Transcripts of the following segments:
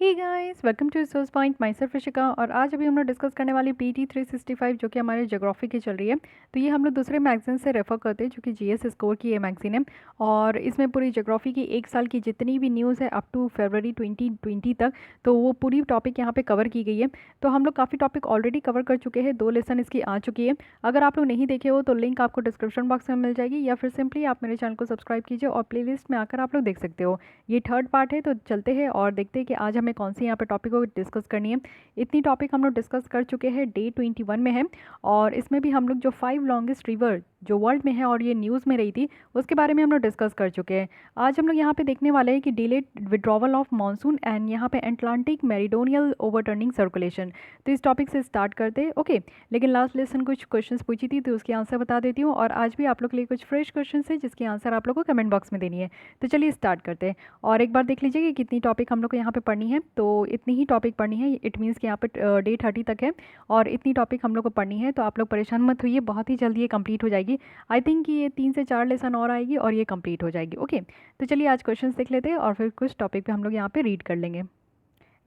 Hey guys, welcome to resource point. Myself Rishika. और आज अभी हम लोग डिस्कस करने वाली पीटी 365 जो कि हमारे ज्योग्राफी की चल रही है। तो ये हम लोग दूसरे मैगजीन से रेफर करते हैं जो कि जीएस स्कोर की ये मैगजीन है। और इसमें पूरी ज्योग्राफी की एक साल की जितनी भी न्यूज़ है अप टू फरवरी 2020 तक, तो वो पूरी टॉपिक यहाँ पे कवर की गई है। तो हम लोग काफ़ी टॉपिक ऑलरेडी कवर कर चुके हैं, 2 लेसन इसकी आ चुकी है। अगर आप लोग नहीं देखे हो तो लिंक आपको डिस्क्रिप्शन बॉक्स में मिल जाएगी, या फिर सिंपली आप मेरे चैनल को सब्सक्राइब कीजिए और प्ले में आकर आप लोग देख सकते हो। ये थर्ड पार्ट है, तो चलते हैं और देखते हैं कि आज हमें कौन सी यहाँ पे टॉपिक को डिस्कस करनी है। इतनी टॉपिक हम लोग डिस्कस कर चुके हैं, डे 21 में है। और इसमें भी हम लोग जो 5 लॉन्गेस्ट रिवर जो वर्ल्ड में है और ये न्यूज़ में रही थी, उसके बारे में हम लोग डिस्कस कर चुके हैं। आज हम लोग यहाँ पे देखने वाले हैं कि delayed withdrawal of monsoon and यहाँ पे एटलांटिक मेरिडोनियल ओवरटर्निंग सर्कुलेशन। तो इस टॉपिक से स्टार्ट करते हैं, ओके। लेकिन लास्ट लेसन कुछ क्वेश्चंस पूछी थी तो उसकी आंसर बता देती हूँ, और आज भी आप लोग के लिए कुछ फ्रेश क्वेश्चन है जिसकी आंसर आप लोग को कमेंट बॉक्स में देनी है। तो चलिए स्टार्ट करते हैं। और एक बार देख लीजिए कि कितनी टॉपिक हम लोग को यहाँ पे पढ़नी है। तो इतनी ही टॉपिक पढ़नी है, इट मीन्स कि यहाँ पे डे 30 तक है और इतनी टॉपिक हम लोग को पढ़नी है। तो आप लोग परेशान मत होइए, बहुत ही जल्दी ये कंप्लीट हो जाएगी। आई थिंक कि ये 3 से 4 लेसन और आएगी और ये कंप्लीट हो जाएगी, ओके। तो चलिए आज क्वेश्चंस देख लेते हैं और फिर कुछ टॉपिक पे हम लोग यहाँ पे रीड कर लेंगे।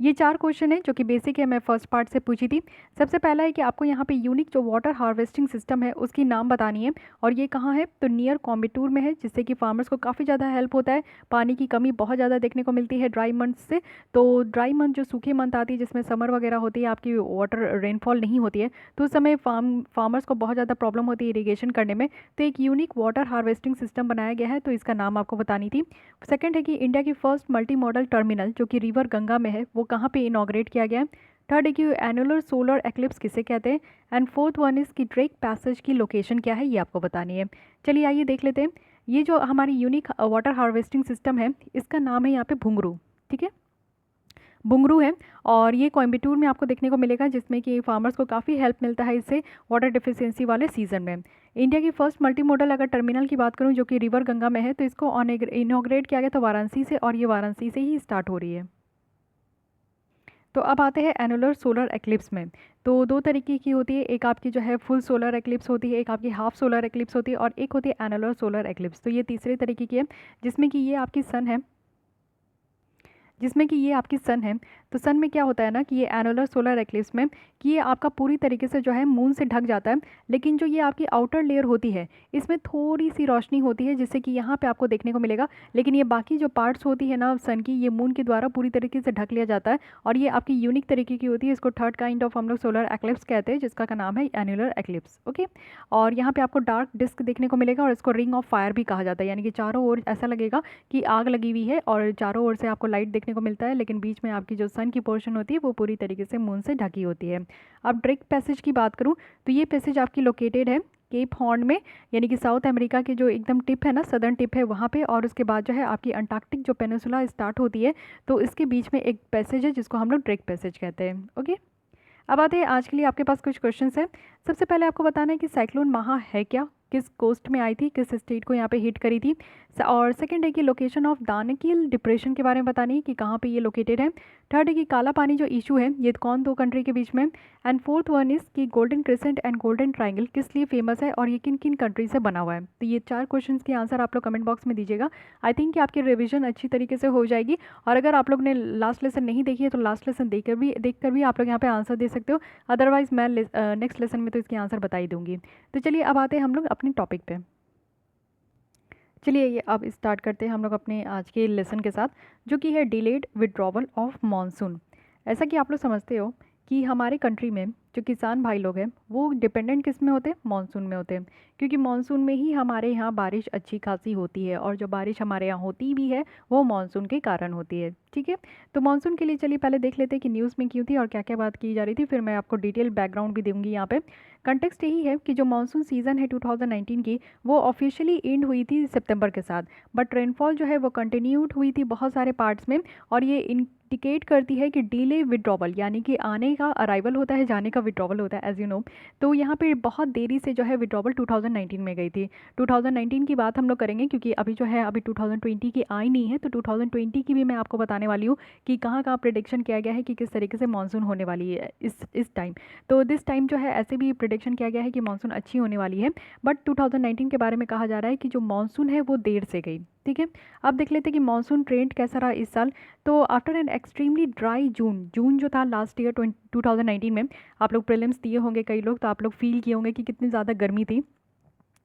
ये 4 क्वेश्चन है जो कि बेसिक है, मैं फर्स्ट पार्ट से पूछी थी। सबसे पहला है कि आपको यहाँ पे यूनिक जो वाटर हार्वेस्टिंग सिस्टम है उसकी नाम बतानी है, और ये कहाँ है। तो नियर कोयम्बटूर में है, जिससे कि फार्मर्स को काफ़ी ज़्यादा हेल्प होता है। पानी की कमी बहुत ज़्यादा देखने को मिलती है ड्राई मंथ से। तो ड्राई मंथ जो सूखी मंथ आती है जिसमें समर वगैरह होती है, आपकी वाटर रेनफॉल नहीं होती है, तो उस समय फार्मर्स को बहुत ज़्यादा प्रॉब्लम होती है इरीगेशन करने में। तो एक यूनिक वाटर हार्वेस्टिंग सिस्टम बनाया गया है, तो इसका नाम आपको बतानी थी। सेकंड है कि इंडिया की फर्स्ट मल्टी मॉडल टर्मिनल जो कि रिवर गंगा में है, वो कहाँ पे इनॉग्रेट किया गया है। थर्ड है कि एनुलर सोलर एक्लिप्स किसे कहते हैं। एंड फोर्थ वन इज कि ड्रेक पैसेज की लोकेशन क्या है, ये आपको बतानी है। चलिए आइए देख लेते हैं। ये जो हमारी यूनिक वाटर हार्वेस्टिंग सिस्टम है, इसका नाम है यहाँ पे भुंगरू, ठीक है, बुंगरू है। और ये कोयम्बटूर में आपको देखने को मिलेगा, जिसमें कि फार्मर्स को काफ़ी हेल्प मिलता है इससे वाटर डिफिशियंसी वाले सीजन में। इंडिया की फर्स्ट मल्टी मॉडल अगर टर्मिनल की बात करूं जो कि रिवर गंगा में है, तो इसको इनॉग्रेट किया गया था वाराणसी से, और ये वाराणसी से ही स्टार्ट हो रही है। तो अब आते हैं एनुलर सोलर एक्लिप्स में। तो 2 तरीके की होती है, एक आपकी जो है फुल सोलर एक्लिप्स होती है, एक आपकी हाफ सोलर एक्लिप्स होती है, और एक होती है एनुलर सोलर एक्लिप्स। तो ये तीसरे तरीके की है, जिसमें कि ये आपकी सन है, जिसमें कि ये आपकी सन है। तो सन में क्या होता है ना कि ये एनुलर सोलर एक्लिप्स में कि ये आपका पूरी तरीके से जो है मून से ढक जाता है, लेकिन जो ये आपकी आउटर लेयर होती है इसमें थोड़ी सी रोशनी होती है, जिससे कि यहाँ पे आपको देखने को मिलेगा। लेकिन ये बाकी जो पार्ट्स होती है ना सन की, ये मून के द्वारा पूरी तरीके से ढक लिया जाता है, और ये आपकी यूनिक तरीके की होती है। इसको थर्ड काइंड ऑफ हम लोग सोलर एक्लिप्स कहते हैं, जिसका का नाम है एनुलर एक्लिप्स, ओके। और यहाँ पे आपको डार्क डिस्क देखने को मिलेगा, और इसको रिंग ऑफ फायर भी कहा जाता है, यानी कि चारों ओर ऐसा लगेगा कि आग लगी हुई है और चारों ओर से आपको लाइट देखने को मिलता है, लेकिन बीच में आपकी जो सन की पोर्शन होती है वो पूरी तरीके से मून से ढकी होती है। अब ड्रेक पैसेज की बात करूँ तो ये पैसेज आपकी लोकेटेड है केप हॉर्न में, यानी कि साउथ अमेरिका की जो एकदम टिप है ना, सदर्न टिप है वहाँ पे। और उसके बाद जो है आपकी अंटार्कटिक जो पेनिसुला स्टार्ट होती है, तो इसके बीच में एक पैसेज है जिसको हम लोग ड्रेक पैसेज कहते हैं, ओके। अब आते हैं आज के लिए आपके पास कुछ क्वेश्चंस हैं। सबसे पहले आपको बताना है कि साइक्लोन महा है क्या, किस कोस्ट में आई थी, किस स्टेट को यहाँ पे हिट करी थी। और सेकंड है कि लोकेशन ऑफ दानकील डिप्रेशन के बारे में बतानी है कि कहाँ पे ये लोकेटेड है। थर्ड है कि काला पानी जो इशू है ये कौन 2 कंट्री के बीच में। एंड फोर्थ वन इज़ कि golden crescent and golden triangle किस लिए फेमस है और ये किन किन कंट्री से बना हुआ है। तो ये 4 क्वेश्चन के आंसर आप लोग कमेंट बॉक्स में दीजिएगा। आई थिंक कि आपकी रिविजन अच्छी तरीके से हो जाएगी। और अगर आप लोग ने लास्ट लेसन नहीं देखी है तो लास्ट लेसन देखकर भी आप लोग यहाँ पे आंसर दे सकते हो। अदरवाइज मैं नेक्स्ट लेसन में तो इसकी आंसर बता ही दूंगी। तो चलिए अब आते हैं हम लोग अपने टॉपिक पे। चलिए ये अब स्टार्ट करते हैं हम लोग अपने आज के लेसन के साथ, जो कि है डिलेड विड्रॉवल ऑफ मानसून। ऐसा कि आप लोग समझते हो कि हमारे कंट्री में जो किसान भाई लोग हैं वो डिपेंडेंट किस में होते हैं, मानसून में होते हैं। क्योंकि मानसून में ही हमारे यहाँ बारिश अच्छी खासी होती है, और जो बारिश हमारे यहाँ होती भी है वो मानसून के कारण होती है, ठीक है। तो मानसून के लिए चलिए पहले देख लेते हैं कि न्यूज़ में क्यों थी और क्या क्या बात की जा रही थी, फिर मैं आपको डिटेल बैकग्राउंड भी दूंगी यहाँ पे। कंटेक्स्ट यही है कि जो मानसून सीज़न है 2019 की, वो ऑफिशियली एंड हुई थी सितंबर के साथ, बट रेनफॉल जो है वो कंटिन्यूड हुई थी बहुत सारे पार्ट्स में। और ये इंडिकेट करती है कि डिले विड्रॉवल, यानी कि आने का अराइवल होता है, जाने का विड्रॉवल होता है, एज यू नो। तो यहाँ पे बहुत देरी से जो है विड्रॉवल 2019 में गई थी। 2019 की बात हम लोग करेंगे क्योंकि अभी जो है अभी 2020 की आई नहीं है, तो 2020 की भी मैं आपको बताने बताने वाली हूँ कि कहाँ कहाँ प्रिडिक्शन किया गया है कि किस तरीके से मानसून होने वाली है इस टाइम। तो दिस टाइम जो है ऐसे भी प्रिडिक्शन किया गया है कि मानसून अच्छी होने वाली है, बट 2019 के बारे में कहा जा रहा है कि जो मानसून है वो देर से गई। ठीक है, अब देख लेते हैं कि मानसून ट्रेंड कैसा रहा इस साल। तो आफ्टर एन एक्सट्रीमली ड्राई जून जो था लास्ट ईयर 2019 में, आप लोग प्रीलिम्स दिए होंगे कई लोग, तो आप लोग फील किए होंगे कि कितनी ज़्यादा गर्मी थी,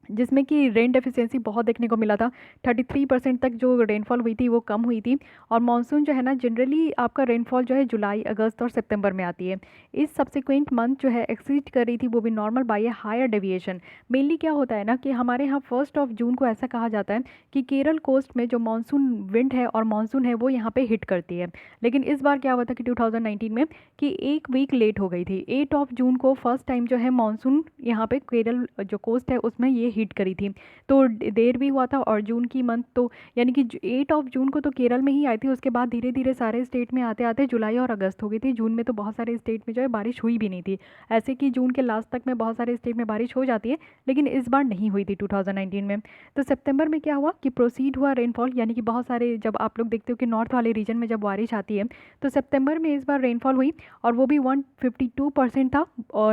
जिसमें कि रेन डेफिशिएंसी बहुत देखने को मिला था। 33% तक जो रेनफॉल हुई थी वो कम हुई थी। और मानसून जो है ना, जनरली आपका रेनफॉल जो है जुलाई, अगस्त और सितंबर में आती है। इस सब्सिक्वेंट मंथ जो है एक्सीड कर रही थी वो भी normal by a higher deviation. Mainly क्या होता है ना कि हमारे यहाँ 1 जून को ऐसा कहा जाता है कि केरल कोस्ट में जो मानसून विंड है और मानसून है वो यहाँ पे हिट करती है। लेकिन इस बार क्या हुआ था कि 2019 में कि एक वीक लेट हो गई थी। 8 जून को फर्स्ट टाइम जो है मानसून यहाँ पे केरल जो कोस्ट है उसमें ये हिट करी थी। तो देर भी हुआ था, और जून की मंथ तो यानी कि 8 जून को तो केरल में ही आई थी। उसके बाद धीरे धीरे सारे स्टेट में आते आते जुलाई और अगस्त हो गई थी। जून में तो बहुत सारे स्टेट में जो है बारिश हुई भी नहीं थी। ऐसे कि जून के लास्ट तक में बहुत सारे स्टेट में बारिश हो जाती है, लेकिन इस बार नहीं हुई थी 2019 में। तो सितंबर में क्या हुआ कि प्रोसीड हुआ रेनफॉल, यानी कि बहुत सारे, जब आप लोग देखते हो कि नॉर्थ वाले रीजन में जब बारिश आती है तो सितंबर में इस बार रेनफॉल हुई, और वो भी 152% था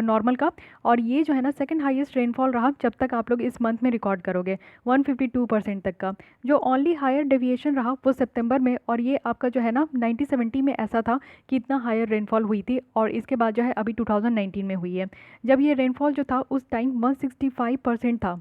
नॉर्मल का। और ये जो है ना सेकंड हाईएस्ट रेनफॉल रहा जब तक आप लोग इस मंथ में रिकॉर्ड करोगे, 152% तक का। जो ओनली हायर डेविएशन रहा वो सितंबर में, और ये आपका जो है ना 1970 में ऐसा था कि इतना हायर रेनफॉल हुई थी, और इसके बाद जो है अभी 2019 में हुई है। जब ये रेनफॉल जो था उस टाइम 165% था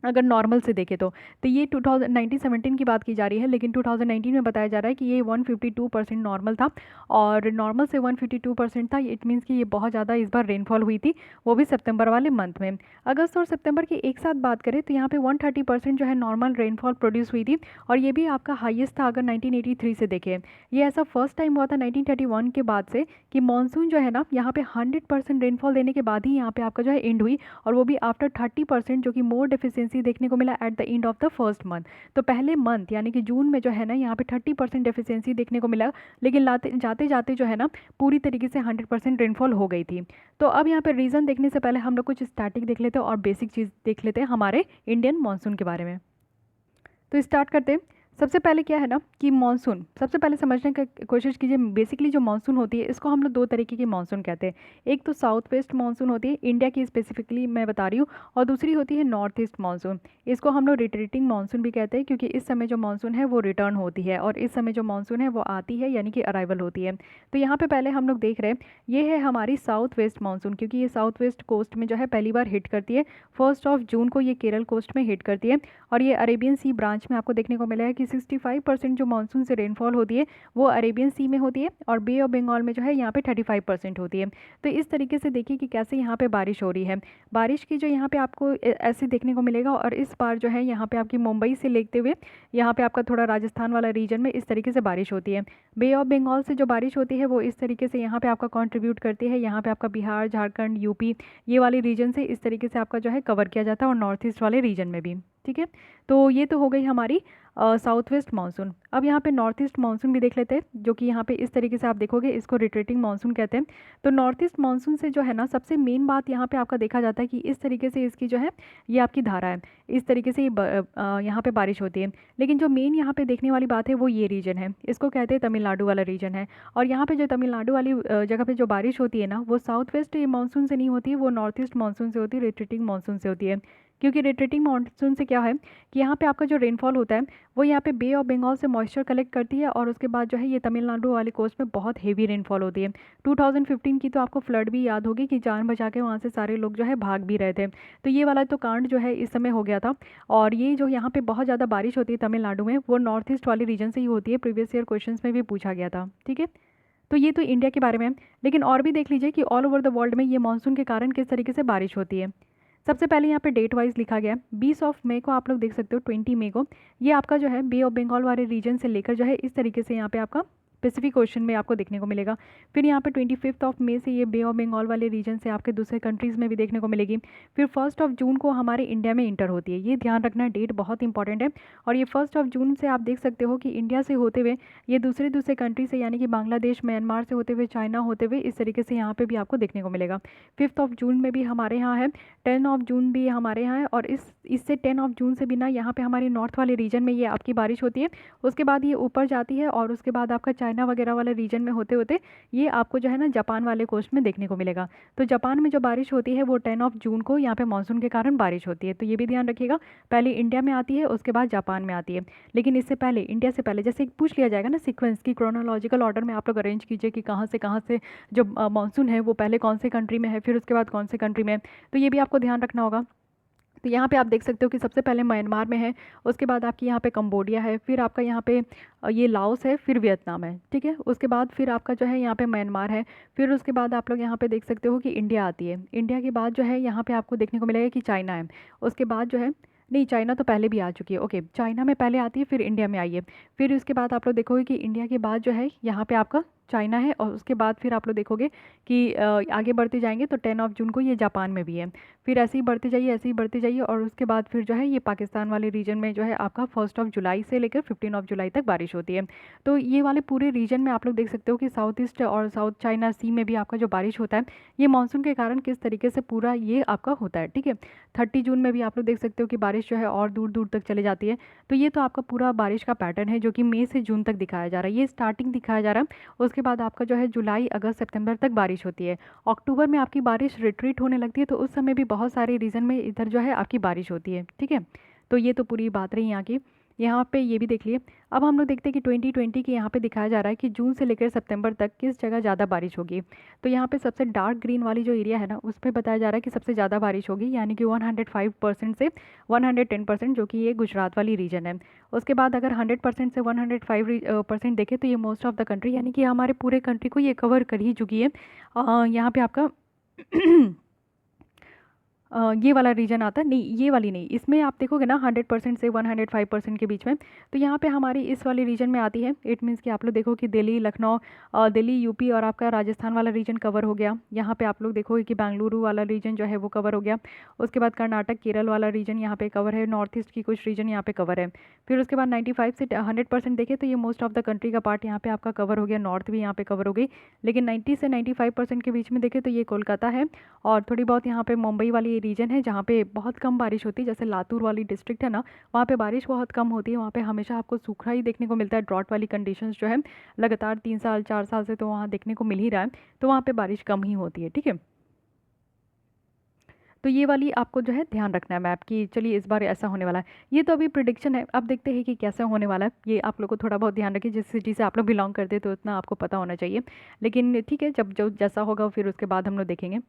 अगर नॉर्मल से देखें तो ये 1917 की बात की जा रही है, लेकिन 2019 में बताया जा रहा है कि ये 152% नॉर्मल था। और नॉर्मल से 152% था, इट मीन्स कि ये बहुत ज़्यादा इस बार रेनफॉल हुई थी, वो भी सितंबर वाले मंथ में। अगस्त और सितंबर की एक साथ बात करें तो यहाँ पे 130% जो है नॉर्मल रेनफॉल प्रोड्यूस हुई थी, और ये भी आपका हाईएस्ट था अगर 1983 से देखें। ये ऐसा फर्स्ट टाइम हुआ था 1931 के बाद से कि मानसून जो है ना यहाँ पे 100% रेनफॉल देने के बाद ही यहाँ पे आपका जो है एंड हुई, और वो भी आफ्टर 30%, जो कि मोर डेफिशिएंसी देखने को मिला at the end of the first month. तो पहले मंथ यानी कि जून में जो है ना यहाँ पे 30% डेफिशिएंसी देखने को मिला, लेकिन लाते जाते जाते जो है ना पूरी तरीके से 100% रेनफॉल हो गई थी। तो अब यहाँ पे रीज़न देखने से पहले हम लोग कुछ स्टैटिक देख लेते हैं और बेसिक चीज़ देख लेते हैं हमारे इंडियन मानसून के बारे में। तो स्टार्ट करते हैं। सबसे पहले क्या है ना कि मानसून, सबसे पहले समझने की कोशिश कीजिए। बेसिकली जो मानसून होती है इसको हम लोग दो तरीके की मानसून कहते हैं। एक तो साउथ वेस्ट मानसून होती है, इंडिया की स्पेसिफिकली मैं बता रही हूँ, और दूसरी होती है नॉर्थ ईस्ट मानसून। इसको हम लोग रिट्रीटिंग मानसून भी कहते हैं, क्योंकि इस समय जो मानसून है वो रिटर्न होती है, और इस समय जो मानसून है वो आती है, यानी कि अराइवल होती है। तो यहाँ पे पहले हम लोग देख रहे हैं, ये है हमारी साउथ वेस्ट मानसून, क्योंकि ये साउथ वेस्ट कोस्ट में जो है पहली बार हिट करती है। 1 जून को ये केरल कोस्ट में हिट करती है, और ये अरेबियन सी ब्रांच में आपको देखने को मिला है कि 65% जो मानसून से रेनफॉल होती है वो अरेबियन सी में होती है, और बे ऑफ बंगाल में जो है यहाँ पे 35% होती है। तो इस तरीके से देखिए कि कैसे यहाँ पे बारिश हो रही है। बारिश की जो यहाँ पे आपको ऐसे देखने को मिलेगा, और इस बार जो है यहाँ पे आपकी मुंबई से लेते हुए यहाँ पे आपका थोड़ा राजस्थान वाला रीजन में इस तरीके से बारिश होती है। बे ऑफ बंगाल से जो बारिश होती है वो इस तरीके से यहाँ पे आपका कॉन्ट्रीब्यूट करती है। यहाँ पे आपका बिहार, झारखंड, यूपी, ये वाले रीजन से इस तरीके से आपका जो है कवर किया जाता है, और नॉर्थ ईस्ट वाले रीजन में भी। ठीक है, तो ये तो हो गई हमारी साउथ वेस्ट मानसून। अब यहाँ पे नॉर्थ ईस्ट मानसून भी देख लेते हैं, जो कि यहाँ पे इस तरीके से आप देखोगे, इसको रिट्रीटिंग मानसून कहते हैं। तो नॉर्थ ईस्ट मानसून से जो है ना सबसे मेन बात यहाँ पे आपका देखा जाता है कि इस तरीके से इसकी जो है ये आपकी धारा है, इस तरीके से यहाँ पे बारिश होती है। लेकिन जो मेन यहाँ पे देखने वाली बात है वो ये रीजन है, इसको कहते हैं तमिलनाडु वाला रीजन है। और यहाँ पे जो तमिलनाडु वाली जगह पे जो बारिश होती है ना वो साउथ वेस्ट मानसून से नहीं होती है, वो नॉर्थ ईस्ट मानसून से होती है, रिट्रीटिंग मानसून से होती है। क्योंकि रिट्रीटिंग मानसून से क्या है कि यहाँ पे आपका जो रेनफॉल होता है वो यहाँ पे बे ऑफ बंगाल से मॉइस्चर कलेक्ट करती है, और उसके बाद जो है ये तमिलनाडु वाले कोस्ट में बहुत हेवी रेनफॉल होती है। 2015 की तो आपको फ्लड भी याद होगी कि जान बचा के वहाँ से सारे लोग जो है भाग भी रहे थे। तो ये वाला तो कांड जो है इस समय हो गया था। और ये जो यहाँ पे बहुत ज़्यादा बारिश होती है तमिलनाडु में, वो नॉर्थ ईस्ट वाले रीजन से ही होती है, प्रीवियस ईयर क्वेश्चन में भी पूछा गया था। ठीक है, तो ये तो इंडिया के बारे में है। लेकिन और भी देख लीजिए कि ऑल ओवर द वर्ल्ड में ये मानसून के कारण किस तरीके से बारिश होती है। सबसे पहले यहाँ पे डेट वाइज लिखा गया है 20 मई को, आप लोग देख सकते हो 20 मई को ये आपका जो है बे ऑफ बंगाल वाले रीजन से लेकर जो है इस तरीके से यहाँ पे आपका पैसिफिक ओशन में आपको देखने को मिलेगा। फिर यहाँ पे 25 मई से ये बे ऑफ बंगाल वाले रीजन से आपके दूसरे कंट्रीज़ में भी देखने को मिलेगी। फिर 1 जून को हमारे इंडिया में इंटर होती है, ये ध्यान रखना, डेट बहुत इंपॉर्टेंट है। और ये 1 जून से आप देख सकते हो कि इंडिया से होते हुए ये दूसरे दूसरे कंट्री से, यानी कि बांग्लादेश, म्यांमार से होते हुए, चाइना होते हुए, इस तरीके से यहाँ पे भी आपको देखने को मिलेगा। 5 जून में भी हमारे यहाँ है, 10 जून भी हमारे यहाँ है, और इससे 10 जून से भी ना यहाँ पे हमारे नॉर्थ वाले रीजन में ये आपकी बारिश होती है। उसके बाद ये ऊपर जाती है और उसके बाद आपका चाइना वगैरह वाले रीजन में होते होते ये आपको जो है ना जापान वाले कोस्ट में देखने को मिलेगा। तो जापान में जो बारिश होती है वो 10 जून को यहाँ पे मानसून के कारण बारिश होती है। तो ये भी ध्यान रखिएगा, पहले इंडिया में आती है, उसके बाद जापान में आती है। लेकिन इससे पहले, इंडिया से पहले, जैसे पूछ लिया जाएगा ना सीक्वेंस की, क्रोनोलॉजिकल ऑर्डर में आप लोग अरेंज कीजिए कि कहाँ से जो मानसून है वो पहले कौन से कंट्री में है, फिर उसके बाद कौन से कंट्री में है। तो ये भी आपको ध्यान रखना होगा। तो यहाँ पे आप देख सकते हो कि सबसे पहले म्यांमार में है, उसके बाद आपकी यहाँ पे कंबोडिया है, फिर आपका यहाँ पे ये लाओस है, फिर वियतनाम है, ठीक है। उसके बाद फिर आपका जो है यहाँ पे म्यांमार है, फिर उसके बाद आप लोग यहाँ पे देख सकते हो कि इंडिया आती है। इंडिया के बाद जो है यहाँ पे आपको देखने को मिलेगा कि चाइना है। उसके बाद जो है, नहीं, चाइना तो पहले भी आ चुकी है, ओके, चाइना में पहले आती है, फिर इंडिया में आई है। फिर उसके बाद आप लोग देखोगे कि इंडिया के बाद जो है यहाँ पे आपका चाइना है, और उसके बाद फिर आप लोग देखोगे कि आगे बढ़ते जाएंगे तो 10 जून को ये जापान में भी है। फिर ऐसे ही बढ़ते जाइए, ऐसे ही बढ़ते जाइए, और उसके बाद फिर जो है ये पाकिस्तान वाले रीजन में जो है आपका 1 जुलाई से लेकर 15 जुलाई तक बारिश होती है। तो ये वाले पूरे रीजन में आप लोग देख सकते हो कि साउथ ईस्ट और साउथ चाइना सी में भी आपका जो बारिश होता है ये मानसून के कारण किस तरीके से पूरा ये आपका होता है, ठीक है। 30 जून में भी आप लोग देख सकते हो कि बारिश जो है और दूर दूर तक चले जाती है। तो ये तो आपका पूरा बारिश का पैटर्न है जो कि मई से जून तक दिखाया जा रहा है, ये स्टार्टिंग दिखाया जा रहा है। उसके बाद आपका जो है जुलाई, अगस्त, सितंबर तक बारिश होती है। अक्टूबर में आपकी बारिश रिट्रीट होने लगती है, तो उस समय भी बहुत सारे रीजन में इधर जो है आपकी बारिश होती है, ठीक है। तो ये तो पूरी बात रही यहाँ की। यहाँ पे ये भी देख लिए। अब हम लोग देखते हैं कि 2020 की यहाँ पे दिखाया जा रहा है कि जून से लेकर सितंबर तक किस जगह ज़्यादा बारिश होगी। तो यहाँ पे सबसे डार्क ग्रीन वाली जो एरिया है ना, उस पर बताया जा रहा है कि सबसे ज़्यादा बारिश होगी, यानी कि 105% से 110%, जो कि ये गुजरात वाली रीजन है। उसके बाद अगर 100% से 105% देखें तो ये मोस्ट ऑफ द कंट्री, यानी कि हमारे पूरे कंट्री को ये कवर कर ही चुकी है। यहाँ पे आपका ये वाला रीजन आता है, नहीं ये वाली नहीं, इसमें आप देखोगे ना 100% से 105% के बीच में। तो यहाँ पे हमारी इस वाले रीजन में आती है। इट मीन्स कि आप लोग देखो कि दिल्ली, लखनऊ, दिल्ली, यूपी और आपका राजस्थान वाला रीजन कवर हो गया। यहाँ पे आप लोग देखोगे कि बेंगलुरु वाला रीजन जो है वो कवर हो गया। उसके बाद कर्नाटक, केरल वाला रीजन यहाँ पे कवर है। नॉर्थ ईस्ट की कुछ रीजन यहाँ पे कवर है। फिर उसके बाद 95 से 100% देखें तो ये मोस्ट ऑफ द कंट्री का पार्ट यहाँ पे आपका कवर हो गया। नॉर्थ भी यहाँ पे कवर हो गई। लेकिन 90 से 95% के बीच में देखें तो ये कोलकाता है, और थोड़ी बहुत यहाँ पे मुंबई वाली रीजन है जहाँ पे बहुत कम बारिश होती है। जैसे लातूर वाली डिस्ट्रिक्ट है ना, वहाँ पे बारिश बहुत कम होती है, वहाँ पे हमेशा आपको सूखा ही देखने को मिलता है। ड्रॉट वाली कंडीशंस जो है लगातार 3 साल 4 साल से तो वहाँ देखने को मिल ही रहा है, तो वहाँ पे बारिश कम ही होती है, ठीक है। तो ये वाली आपको जो है ध्यान रखना है मैप की। चलिए इस बार ऐसा होने वाला है, ये तो अभी प्रिडिक्शन है, अब देखते हैं कि कैसा होने वाला है। ये आप लोग को थोड़ा बहुत ध्यान रखिए, जिस सिटी से आप लोग बिलोंग करते हैं तो उतना आपको पता होना चाहिए। लेकिन ठीक है, जब जो जैसा होगा फिर उसके बाद हम लोग देखेंगे।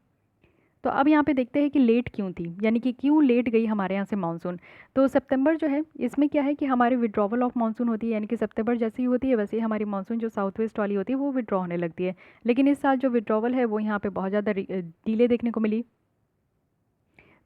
तो अब यहाँ पे देखते हैं कि लेट क्यों थी, यानी कि क्यों लेट गई हमारे यहाँ से मानसून। तो सितंबर जो है इसमें क्या है कि हमारी विड्रॉवल ऑफ मानसून होती है, यानी कि सितंबर जैसी ही होती है वैसे ही हमारी मानसून जो साउथ वेस्ट वाली होती है वो विड्रॉ होने लगती है। लेकिन इस साल जो विड्रॉवल है वो यहाँ पे बहुत ज़्यादा डिले देखने को मिली।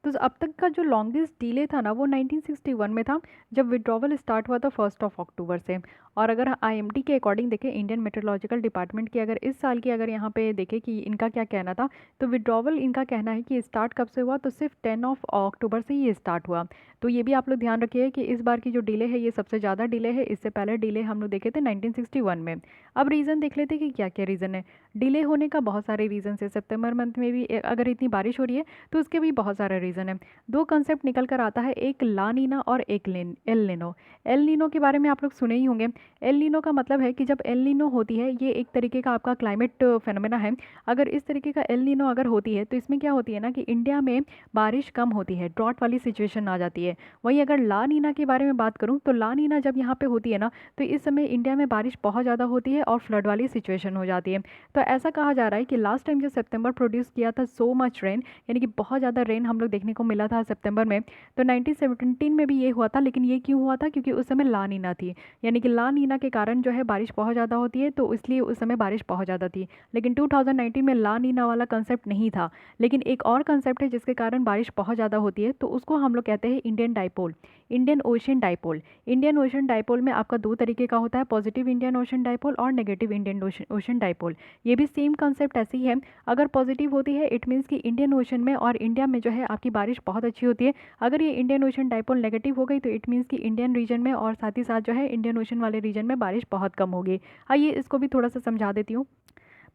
तो अब तक का जो लॉन्गेस्ट डिले था ना वो 1961 में था, जब विड्रॉवल स्टार्ट हुआ था 1 अक्टूबर से। और अगर आईएमडी के अकॉर्डिंग देखें, इंडियन मेट्रोलॉजिकल डिपार्टमेंट की, अगर इस साल की अगर यहाँ पे देखें कि इनका क्या कहना था, तो विड्रॉवल इनका कहना है कि स्टार्ट कब से हुआ, तो सिर्फ 10 अक्टूबर से ही स्टार्ट हुआ। तो ये भी आप लोग ध्यान रखिए कि इस बार की जो डिले है ये सबसे ज़्यादा डिले है। इससे पहले डिले हम लोग देखे थे 1961 में। अब रीज़न देख लेते कि क्या क्या रीज़न है डिले होने का। बहुत सारे रीज़न है, सितंबर मंथ में भी अगर इतनी बारिश हो रही है तो उसके भी बहुत सारे रीज़न है। दो कंसेप्ट निकल कर आता है, एक ला नीना और एक एल नीनो। एल नीनो के बारे में आप लोग सुने ही होंगे। एल नीनो का मतलब है कि जब एल नीनो होती है, ये एक तरीके का आपका क्लाइमेट फेनोमेना है। अगर इस तरीके का एल नीनो अगर होती है तो इसमें क्या होती है ना कि इंडिया में बारिश कम होती है, ड्रॉट वाली सिचुएशन आ जाती है। वहीं अगर ला नीना के बारे में बात करूँ तो ला नीना जब यहाँ पे होती है ना, तो इस समय इंडिया में बारिश बहुत ज़्यादा होती है और फ्लड वाली सिचुएशन हो जाती है। तो ऐसा कहा जा रहा है कि लास्ट टाइम जो सितंबर प्रोड्यूस किया था सो मच रेन, यानी कि बहुत ज़्यादा रेन हम लोग देखने को मिला था सितंबर में, तो 1917 में भी ये हुआ था। लेकिन ये क्यों हुआ था, क्योंकि उस समय ला नीना थी, यानी कि ला नीना के कारण जो है बारिश बहुत ज़्यादा होती है, तो इसलिए उस समय बारिश बहुत ज़्यादा थी। लेकिन 2019 में ला नीना वाला कंसेप्ट नहीं था। लेकिन एक और कंसेप्ट है जिसके कारण बारिश बहुत ज़्यादा होती है, तो उसको हम लोग कहते हैं Indian dipole, Indian ocean dipole. Indian ocean dipole में आपका दो तरीके का होता है, पॉजिटिव इंडियन ओशन डाइपोल और नेगेटिव इंडियन ओशन डाइपोल। ये भी सेम कंसेप्ट ऐसे ही है। अगर पॉजिटिव होती है इट मीन्स कि इंडियन ओशन में और इंडिया में जो है आपकी बारिश बहुत अच्छी होती है। अगर ये इंडियन ओशन डाइपोल नेगेटिव हो गई तो इट मीन्स कि इंडियन रीजन में और साथ ही साथ जो है इंडियन ओशन वाले रीजन में बारिश बहुत कम होगी। आइए इसको भी थोड़ा सा समझा देती हूँ।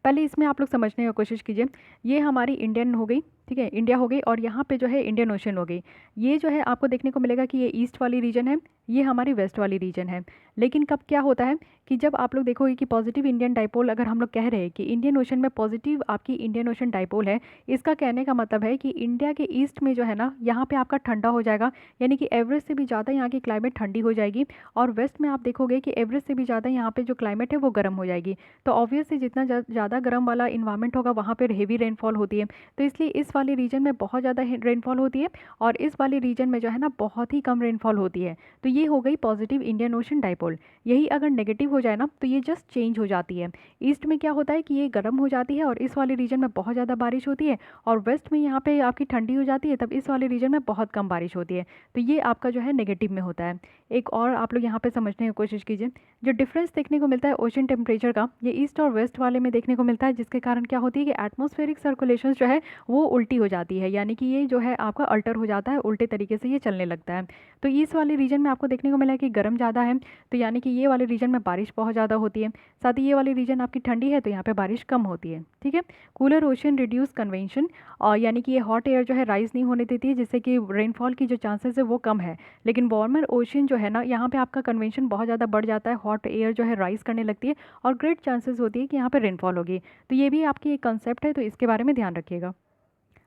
पहले इसमें आप लोग समझने की कोशिश कीजिए। ये हमारी इंडियन हो गई, ठीक है, इंडिया हो गई, और यहाँ पे जो है इंडियन ओशन हो गई। ये जो है आपको देखने को मिलेगा कि ये ईस्ट वाली रीजन है, ये हमारी वेस्ट वाली रीजन है। लेकिन कब क्या होता है कि जब आप लोग देखोगे कि पॉजिटिव इंडियन डाइपोल, अगर हम लोग कह रहे हैं कि इंडियन ओशन में पॉजिटिव आपकी इंडियन ओशन डाइपोल है, इसका कहने का मतलब है कि इंडिया के ईस्ट में जो है ना यहाँ पे आपका ठंडा हो जाएगा, यानी कि एवरेज से भी ज़्यादा यहाँ की क्लाइमेट ठंडी हो जाएगी। और वेस्ट में आप देखोगे कि एवरेज से भी ज़्यादा यहाँ पे जो क्लाइमेट है वो गर्म हो जाएगी। तो ऑब्वियसली जितना ज़्यादा गर्म वाला इन्वायरमेंट होगा वहाँ पर हेवी रेनफॉल होती है, तो इसलिए इस वाले रीजन में बहुत ज़्यादा रेनफॉल होती है और इस वाले रीजन में जो है ना बहुत ही कम रेनफॉल होती है। तो ये हो गई पॉजिटिव इंडियन ओशन डाइपोल। यही अगर नेगेटिव हो जाए ना तो ये जस्ट चेंज हो जाती है। ईस्ट में क्या होता है कि ये गर्म हो जाती है और इस वाले रीजन में बहुत ज़्यादा बारिश होती है, और वेस्ट में यहाँ पे आपकी ठंडी हो जाती है, तब इस वाले रीजन में बहुत कम बारिश होती है। तो ये आपका जो है नेगेटिव में होता है। एक और आप लोग यहाँ पे समझने की कोशिश कीजिए, जो डिफरेंस देखने को मिलता है ओशन टेम्परेचर का, ये ईस्ट और वेस्ट वाले में देखने को मिलता है, जिसके कारण क्या होती है कि एटमॉस्फेरिक सर्कुलेशन जो है वो उल्टी हो जाती है, यानी कि ये जो है आपका अल्टर हो जाता है, उल्टे तरीके से ये चलने लगता है। तो इस वाले रीजन में आपको देखने को मिला है कि गर्म ज़्यादा है, तो यानी कि ये वाले रीजन में बारिश बहुत ज़्यादा होती है। साथ ही ये वाली रीजन आपकी ठंडी है तो यहाँ पे बारिश कम होती है, ठीक है। कूलर ओशन रिड्यूस कन्वेंशन, और यानी कि ये हॉट एयर जो है राइज नहीं होने देती है, जिससे कि रेनफॉल की जो चांसेस है वो कम है। लेकिन वार्मर ओशन जो है ना, यहाँ पे आपका कन्वेंशन बहुत ज़्यादा बढ़ जाता है, हॉट एयर जो है राइज करने लगती है और ग्रेट चांसेस होती है कि यहाँ पर रेनफॉल होगी। तो ये भी आपकी एक कंसेप्ट है, तो इसके बारे में ध्यान रखिएगा।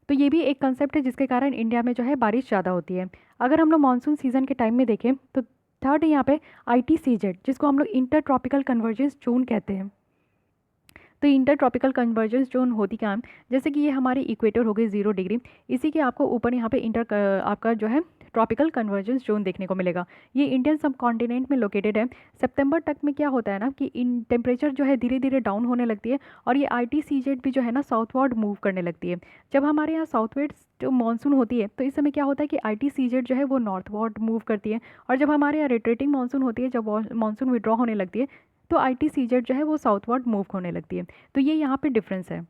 तो ये भी एक कंसेप्ट है जिसके कारण इंडिया में जो है बारिश ज़्यादा होती है। अगर हम लोग मानसून सीज़न के टाइम में देखें तो थर्ड यहाँ पे ITCZ, जिसको हम लोग इंटर ट्रॉपिकल कन्वर्जेंस जोन कहते हैं। तो इंटर ट्रॉपिकल कन्वर्जेंस जोन होती क्या है, जैसे कि ये हमारी इक्वेटर हो गई 0 डिग्री, इसी के आपको ऊपर यहाँ पे आपका जो है ट्रॉपिकल कन्वर्जेंस जोन देखने को मिलेगा। ये इंडियन सब कॉन्टिनेंट में लोकेटेड है। सितंबर तक में क्या होता है ना कि इन टेम्परेचर जो है धीरे धीरे डाउन होने लगती है, और ये ITCZ भी जो है ना साउथवर्ड मूव करने लगती है। जब हमारे यहाँ साउथवर्ड जो मानसून होती है तो इस समय क्या होता है कि ITCZ जो है वो नॉर्थवर्ड मूव करती है, और जब हमारे यहाँ रिट्रेटिंग मानसून होती है, जब मानसून विड्रॉ होने लगती है, तो ITCZ जो है वो साउथवर्ड मूव होने लगती है। तो ये यहाँ पे डिफरेंस है।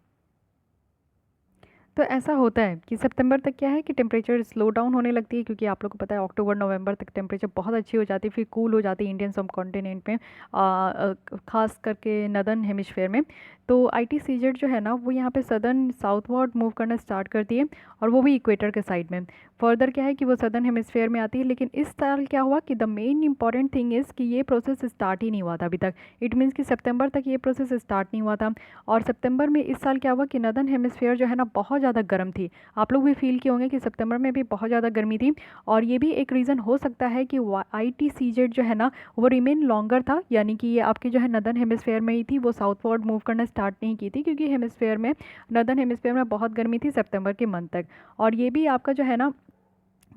तो ऐसा होता है कि सितंबर तक क्या है कि टेम्परेचर स्लो डाउन होने लगती है, क्योंकि आप लोग को पता है अक्टूबर नवंबर तक टेम्परेचर बहुत अच्छी हो जाती है, फिर कूल हो जाती है इंडियन सब कॉन्टिनेंट में, खास करके नदर्न हेमिस्फेयर में। तो ITCZ जो है ना वो यहाँ पे सदर्न साउथवर्ड मूव करना स्टार्ट करती है, और वो भी इक्वेटर के साइड में। फर्दर क्या है कि वो सदर्न हेमिस्फेयर में आती है। लेकिन इस साल क्या हुआ कि the main important thing is कि ये प्रोसेस स्टार्ट ही नहीं हुआ था अभी तक। इट मीन्स कि सितंबर तक ये प्रोसेस स्टार्ट नहीं हुआ था, और सितंबर में इस साल क्या हुआ कि नदर्न हेमिस्फेयर जो है ना बहुत ज़्यादा गर्म थी। आप लोग भी फील किए होंगे कि सितंबर में भी बहुत ज़्यादा गर्मी थी, और ये भी एक रीज़न हो सकता है कि ITCZ जो है ना वो रिमेन लॉन्गर था, यानी कि ये आपके जो है नदर्न हेमिस्फेयर में ही थी, वो साउथवर्ड मूव करना स्टार्ट नहीं की थी, क्योंकि हेमिस्फेयर में नदर्न हेमिस्फेयर में बहुत गर्मी थी सितंबर के मंथ तक। और ये भी आपका जो है ना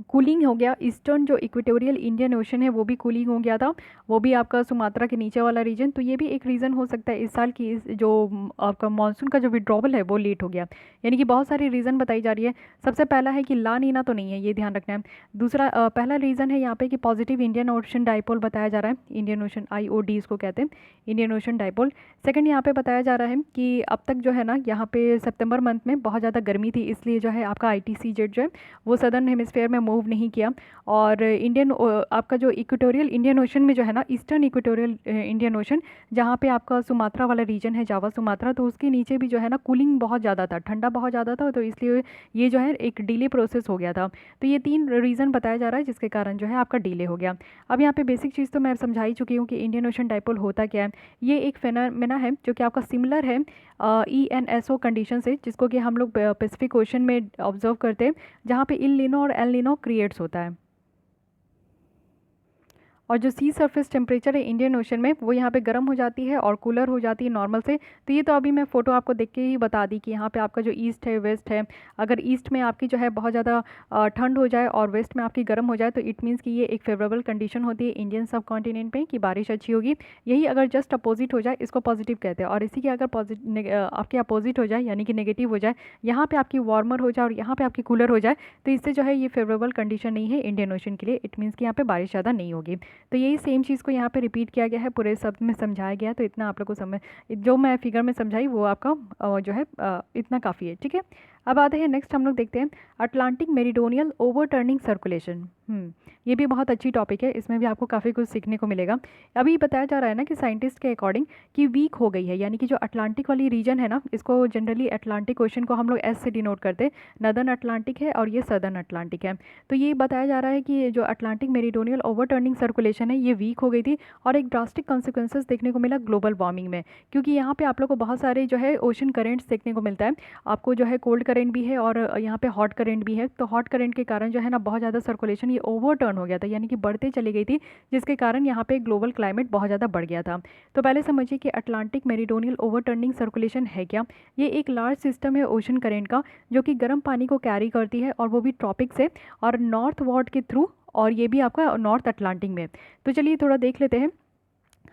कूलिंग हो गया, ईस्टर्न जो इक्वेटोरियल इंडियन ओशन है वो भी कूलिंग हो गया था, वो भी आपका सुमात्रा के नीचे वाला रीजन। तो ये भी एक रीज़न हो सकता है इस साल की जो आपका मानसून का जो विड्रॉवल है वो लेट हो गया। यानी कि बहुत सारी रीज़न बताई जा रही है। सबसे पहला है कि ला नीना तो नहीं है, ये ध्यान रखना है। दूसरा पहला रीज़न है यहाँ पे कि पॉजिटिव इंडियन ओशन डाइपोल बताया जा रहा है, इंडियन ओशन IOD इसको कहते हैं, इंडियन ओशन डाइपोल। सेकंड यहाँ पे बताया जा रहा है कि अब तक जो है ना यहाँ पे सितंबर मंथ में बहुत ज़्यादा गर्मी थी, इसलिए जो है आपका ITCZ जो है वो सदर्न हेमिस्फेयर में मूव नहीं किया। और इंडियन आपका जो इक्वेटोरियल इंडियन ओशन में जो है ना, ईस्टर्न इक्वेटोरियल इंडियन ओशन, जहाँ पे आपका सुमात्रा वाला रीजन है, जावा सुमात्रा, तो उसके नीचे भी जो है ना कूलिंग बहुत ज़्यादा था, ठंडा बहुत ज़्यादा था, तो इसलिए ये जो है एक डिले प्रोसेस हो गया था। तो ये 3 रीज़न बताया जा रहा है जिसके कारण जो है आपका डिले हो गया। अब यहाँ पे बेसिक चीज़ तो मैं समझा ही चुकी हूँ कि इंडियन ओशन डाइपोल होता क्या है। ये एक फेनोमेना है जो कि आपका सिमिलर है ENSO कंडीशन से, जिसको कि हम लोग पैसिफिक ओशन में ऑब्जर्व करते हैं, जहाँ पे इल नीनो और एल नीनो क्रिएट्स होता है। और जो सी सरफेस टेम्परेचर है इंडियन ओशन में वो यहाँ पे गर्म हो जाती है और कूलर हो जाती है नॉर्मल से। तो ये तो अभी मैं फ़ोटो आपको देख के ही बता दी कि यहाँ पे आपका जो ईस्ट है वेस्ट है, अगर ईस्ट में आपकी जो है बहुत ज़्यादा ठंड हो जाए और वेस्ट में आपकी गर्म हो जाए तो इट मीन्स कि ये एक फेवरेबल कंडीशन होती है इंडियन सब कॉन्टिनेंट पे कि बारिश अच्छी होगी। यही अगर जस्ट अपोजिट हो जाए इसको पॉजिटिव कहते हैं, और इसी के अगर आपके अपोजिट हो जाए यानी कि नेगेटिव हो जाए, यहाँ पे आपकी वार्मर हो जाए और यहाँ पे आपकी कूलर हो जाए, तो इससे जो है ये फेवरेबल कंडीशन नहीं है इंडियन ओशन के लिए। इट मीन्स कि यहाँ पे बारिश ज़्यादा नहीं होगी। तो यही सेम चीज़ को यहाँ पे रिपीट किया गया है, पूरे शब्द में समझाया गया। तो इतना आप लोग को समझ, जो मैं फिगर में समझाई वो आपका जो है इतना काफ़ी है। ठीक है, अब आते हैं नेक्स्ट, हम लोग देखते हैं अटलांटिक मेरिडोनियल ओवरटर्निंग सर्कुलेशन। ये भी बहुत अच्छी टॉपिक है, इसमें भी आपको काफ़ी कुछ सीखने को मिलेगा। अभी बताया जा रहा है ना कि साइंटिस्ट के अकॉर्डिंग कि वीक हो गई है, यानी कि जो अटलांटिक वाली रीजन है ना, इसको जनरली अटलांटिक ओशन को हम लोग एस से डिनोट करते हैं। नदर्न अटलांटिक है और ये सदर्न अटलांटिक है। तो ये बताया जा रहा है कि जो अटलांटिक मेरिडोनियल ओवरटर्निंग सर्कुलेशन है ये वीक हो गई थी, और एक ड्रास्टिक कॉन्सिक्वेंसेस देखने को मिला ग्लोबल वार्मिंग में, क्योंकि यहाँ पे आप लोग को बहुत सारे जो है ओशन करेंट्स देखने को मिलता है। आपको जो है कोल्ड करेंट भी है और यहाँ पे हॉट करेंट भी है। तो हॉट करेंट के कारण जो है ना बहुत ज़्यादा सर्कुलेशन ये ओवरटर्न हो गया था, यानी कि बढ़ते चली गई थी, जिसके कारण यहाँ पे ग्लोबल क्लाइमेट बहुत ज़्यादा बढ़ गया था। तो पहले समझिए कि अटलांटिक मेरिडोनियल ओवरटर्निंग सर्कुलेशन है क्या। ये एक लार्ज सिस्टम है ओशन करेंट का, जो कि गर्म पानी को कैरी करती है, और वो भी ट्रॉपिक से और नॉर्थ वार्ड के थ्रू, और ये भी आपका नॉर्थ अटलांटिक में। तो चलिए थोड़ा देख लेते हैं।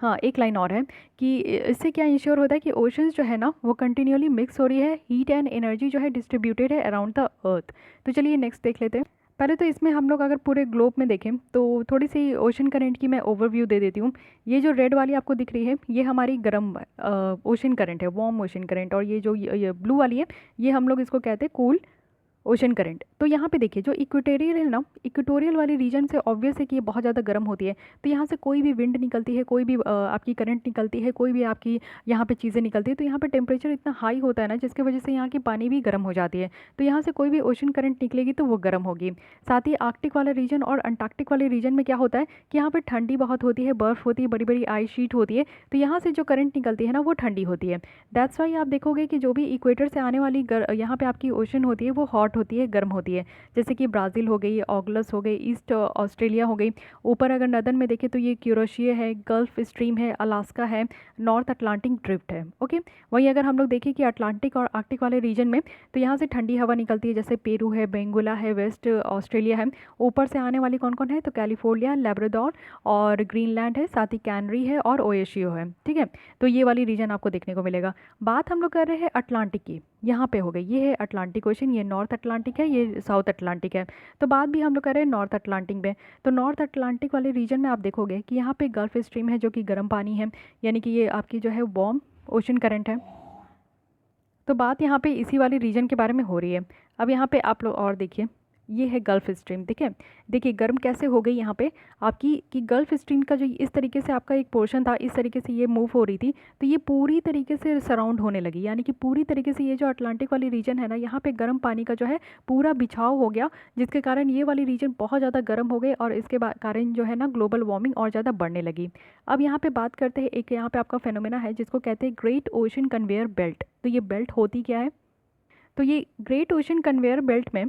हाँ, एक लाइन और है कि इससे क्या इंश्योर होता है कि ओशंस जो है ना वो कंटिन्यूअली मिक्स हो रही है, हीट एंड एनर्जी जो है डिस्ट्रीब्यूटेड है अराउंड द अर्थ। तो चलिए नेक्स्ट देख लेते हैं। पहले तो इसमें हम लोग अगर पूरे ग्लोब में देखें तो थोड़ी सी ओशन करंट की मैं ओवरव्यू दे देती हूँ। ये जो रेड वाली आपको दिख रही है ये हमारी गर्म ओशन करंट है, वार्म ओशन करंट, और ये जो ये ब्लू वाली है ये हम लोग इसको कहते हैं कूल ओशन करंट। तो यहाँ पे देखिए जो इक्वेटोरियल है ना, इक्वेटोरियल वाली रीजन से ऑब्वियस है कि ये बहुत ज़्यादा गर्म होती है। तो यहाँ से कोई भी विंड निकलती है, कोई भी आपकी करंट निकलती है, कोई भी आपकी यहाँ पे चीज़ें निकलती है, तो यहाँ पे टेम्परेचर इतना हाई होता है ना, जिसकी वजह से यहाँ की पानी भी गर्म हो जाती है। तो यहाँ से कोई भी ओशन करंट निकलेगी तो वो गर्म होगी। साथ ही आर्कटिक वाला रीजन और अंटार्कटिक वाले रीजन में क्या होता है कि यहाँ पर ठंडी बहुत होती है, बर्फ़ होती है, बड़ी बड़ी आइस शीट होती है, तो यहाँ से जो करंट निकलती है ना वो ठंडी होती है। दैट्स वाई आप देखोगे कि जो भी इक्वेटर से आने वाली यहाँ पे आपकी ओशन होती है वो हॉट होती है, गर्म होती है। जैसे कि ब्राज़ील हो गई, ऑगलस हो गई, ईस्ट ऑस्ट्रेलिया हो गई। ऊपर अगर नदन में देखें तो ये क्यूरोशिया है, गल्फ स्ट्रीम है, अलास्का है, नॉर्थ अटलांटिक ड्रिफ्ट है। ओके, वहीं अगर हम लोग देखें कि अटलांटिक और आर्कटिक वाले रीजन में, तो यहाँ से ठंडी हवा निकलती है, जैसे पेरू है, बेंगुला है, वेस्ट ऑस्ट्रेलिया है। ऊपर से आने वाली कौन कौन है, तो कैलिफोर्निया, लेब्राडोर और ग्रीनलैंड है, साथ ही कैनरी है और ओएशियो है। ठीक है, तो ये वाली रीजन आपको देखने को मिलेगा। बात हम लोग कर रहे हैं अटलांटिक की, यहाँ पे हो गई, ये है अटलांटिक ओशन, ये नॉर्थ अटलांटिक है, ये साउथ अटलांटिक है। तो बात भी हम लोग कर रहे हैं नॉर्थ अटलांटिक में। तो नॉर्थ अटलांटिक वाले रीजन में आप देखोगे कि यहाँ पे गल्फ स्ट्रीम है जो कि गर्म पानी है, यानी कि ये आपकी जो है वार्म ओशन करंट है। तो बात यहाँ पे इसी वाले रीजन के बारे में हो रही है। अब यहाँ पे आप लोग और देखिए, ये है गल्फ स्ट्रीम। ठीक है, देखिए गर्म कैसे हो गई यहाँ पे आपकी, कि गल्फ स्ट्रीम का जो इस तरीके से आपका एक पोर्शन था, इस तरीके से ये मूव हो रही थी, तो ये पूरी तरीके से सराउंड होने लगी, यानी कि पूरी तरीके से ये जो अटलांटिक वाली रीजन है ना, यहाँ पे गर्म पानी का जो है पूरा बिछाव हो गया, जिसके कारण ये वाली रीजन बहुत ज़्यादा गर्म हो गई, और इसके कारण जो है ना ग्लोबल वार्मिंग और ज़्यादा बढ़ने लगी। अब यहाँ पे बात करते हैं, एक यहाँ पे आपका फेनोमेना है जिसको कहते हैं ग्रेट ओशन कन्वेयर बेल्ट। तो ये बेल्ट होती क्या है, तो ये ग्रेट ओशन कन्वेयर बेल्ट में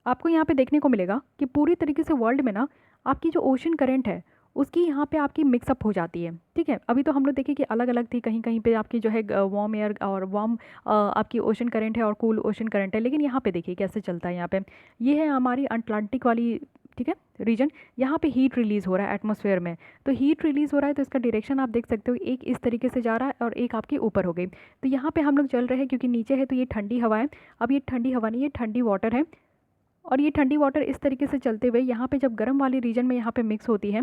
आपको यहाँ पे देखने को मिलेगा कि पूरी तरीके से वर्ल्ड में ना आपकी जो ओशन करंट है उसकी यहाँ पे आपकी मिक्सअप हो जाती है। ठीक है, अभी तो हम लोग देखें कि अलग अलग थी, कहीं कहीं पे आपकी जो है वार्म एयर और वार्म आपकी ओशन करंट है और कूल ओशन करंट है, लेकिन यहाँ पे देखिए कैसे चलता है। यहाँ पे ये है हमारी अटलांटिक वाली, ठीक है, रीजन। यहाँ पे हीट रिलीज़ हो रहा है एटमॉस्फेयर में, तो हीट रिलीज़ हो रहा है तो इसका डायरेक्शन आप देख सकते हो, एक इस तरीके से जा रहा है और एक आपके ऊपर हो गई। तो यहाँ पे हम लोग चल रहे हैं क्योंकि नीचे है तो ये ठंडी हवा है। अब ये ठंडी हवा नहीं, ये ठंडी वाटर है, और ये ठंडी वाटर इस तरीके से चलते हुए यहाँ पे जब गर्म वाली रीजन में यहाँ पे मिक्स होती है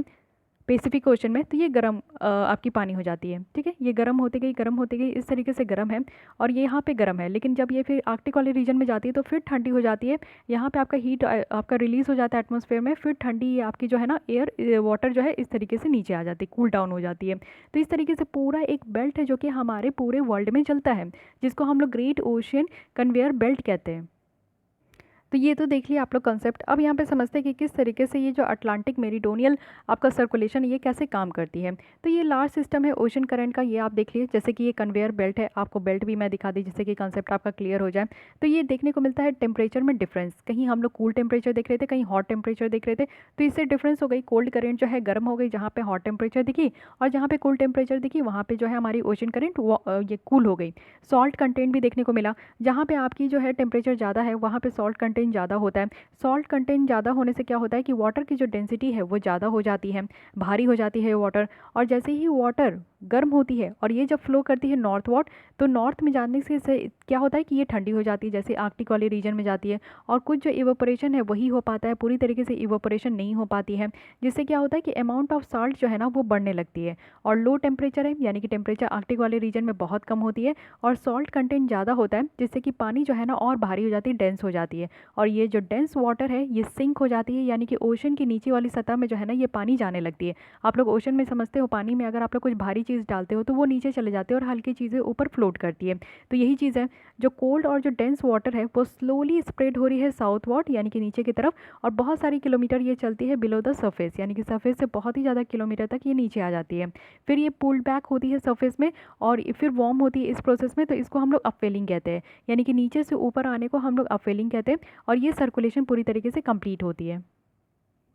पैसिफिक ओशन में, तो ये गर्म आपकी पानी हो जाती है। ठीक है, ये गर्म होती गई, गर्म होती गई, इस तरीके से गर्म है, और ये यहाँ पे गर्म है। लेकिन जब ये फिर आर्कटिक वाले रीजन में जाती है तो फिर ठंडी हो जाती है, यहाँ पे आपका हीट आपका रिलीज़ हो जाता है एटमॉस्फेयर में, फिर ठंडी आपकी जो है ना एयर वाटर जो है इस तरीके से नीचे आ जाती है, कूल डाउन हो जाती है। तो इस तरीके से पूरा एक बेल्ट है जो कि हमारे पूरे वर्ल्ड में चलता है, जिसको हम लोग ग्रेट ओशियन कन्वेयर बेल्ट कहते हैं। तो ये तो देख लिया आप लोग कंसेप्ट। अब यहाँ पे समझते हैं कि किस तरीके से ये जो अटलांटिक मेरीडोनियल आपका सर्कुलेशन ये कैसे काम करती है। तो ये लार्ज सिस्टम है ओशन करंट का, ये आप देख लिए। जैसे कि ये कन्वेयर बेल्ट है, आपको बेल्ट भी मैं दिखा दी जिससे कि कंसेप्ट आपका क्लियर हो जाए। तो ये देखने को मिलता है टेम्परेचर में डिफरेंस, कहीं हम लोग कूल टेम्परेचर देख रहे थे, कहीं हॉट टेम्परेचर देख रहे थे, तो इससे डिफरेंस हो गई। कोल्ड करंट जो है गर्म हो गई जहाँ पे हॉट टेम्परेचर दिखी, और जहाँ पे कूल टेम्परेचर दिखी वहाँ पे जो है हमारी ओशन करंट ये कूल हो गई। सॉल्ट कंटेंट भी देखने को मिला, जहाँ पे आपकी जो है टेम्परेचर ज़्यादा है वहाँ पे सॉल्ट कंटेंट ज़्यादा होता है। सॉल्ट कंटेंट ज़्यादा होने से क्या होता है कि वाटर की जो डेंसिटी है वो ज़्यादा हो जाती है, भारी हो जाती है वाटर। और जैसे ही वाटर गर्म होती है और ये जब फ्लो करती है नॉर्थवर्ड, तो नॉर्थ में जाने से क्या होता है कि ये ठंडी हो जाती है, जैसे आर्कटिक वाले रीजन में जाती है। और कुछ जो इवोपरेशन है वही हो पाता है, पूरी तरीके से इवोपरेशन नहीं हो पाती है, जिससे क्या होता है कि अमाउंट ऑफ साल्ट जो है ना वो बढ़ने लगती है। और लो टेम्परेचर है, यानी कि टेम्परेचर आर्कटिक वाले रीजन में बहुत कम होती है, और सॉल्ट कंटेंट ज़्यादा होता है, जिससे कि पानी जो है ना और भारी हो जाती है, डेंस हो जाती है। और ये जो डेंस वाटर है ये सिंक हो जाती है, यानी कि ओशन की नीचे वाली सतह में जो है ना ये पानी जाने लगती है। आप लोग ओशन में समझते हो, पानी में अगर आप लोग कुछ भारी चीज़ डालते हो तो वो नीचे चले जाते हैं और हल्की चीज़ें ऊपर फ्लोट करती है। तो यही चीज़ है, जो कोल्ड और जो डेंस वाटर है वो स्लोली स्प्रेड हो रही है साउथवर्ड, यानी कि नीचे की तरफ, और बहुत सारी किलोमीटर ये चलती है बिलो द सरफेस, यानी कि सरफेस से बहुत ही ज़्यादा किलोमीटर तक ये नीचे आ जाती है। फिर ये पुल्ड बैक होती है सरफेस में, और फिर वार्म होती है इस प्रोसेस में, तो इसको हम लोग अपवेलिंग कहते हैं, यानी कि नीचे से ऊपर आने को हम लोग अपवेलिंग कहते हैं। और ये सर्कुलेशन पूरी तरीके से कंप्लीट होती है।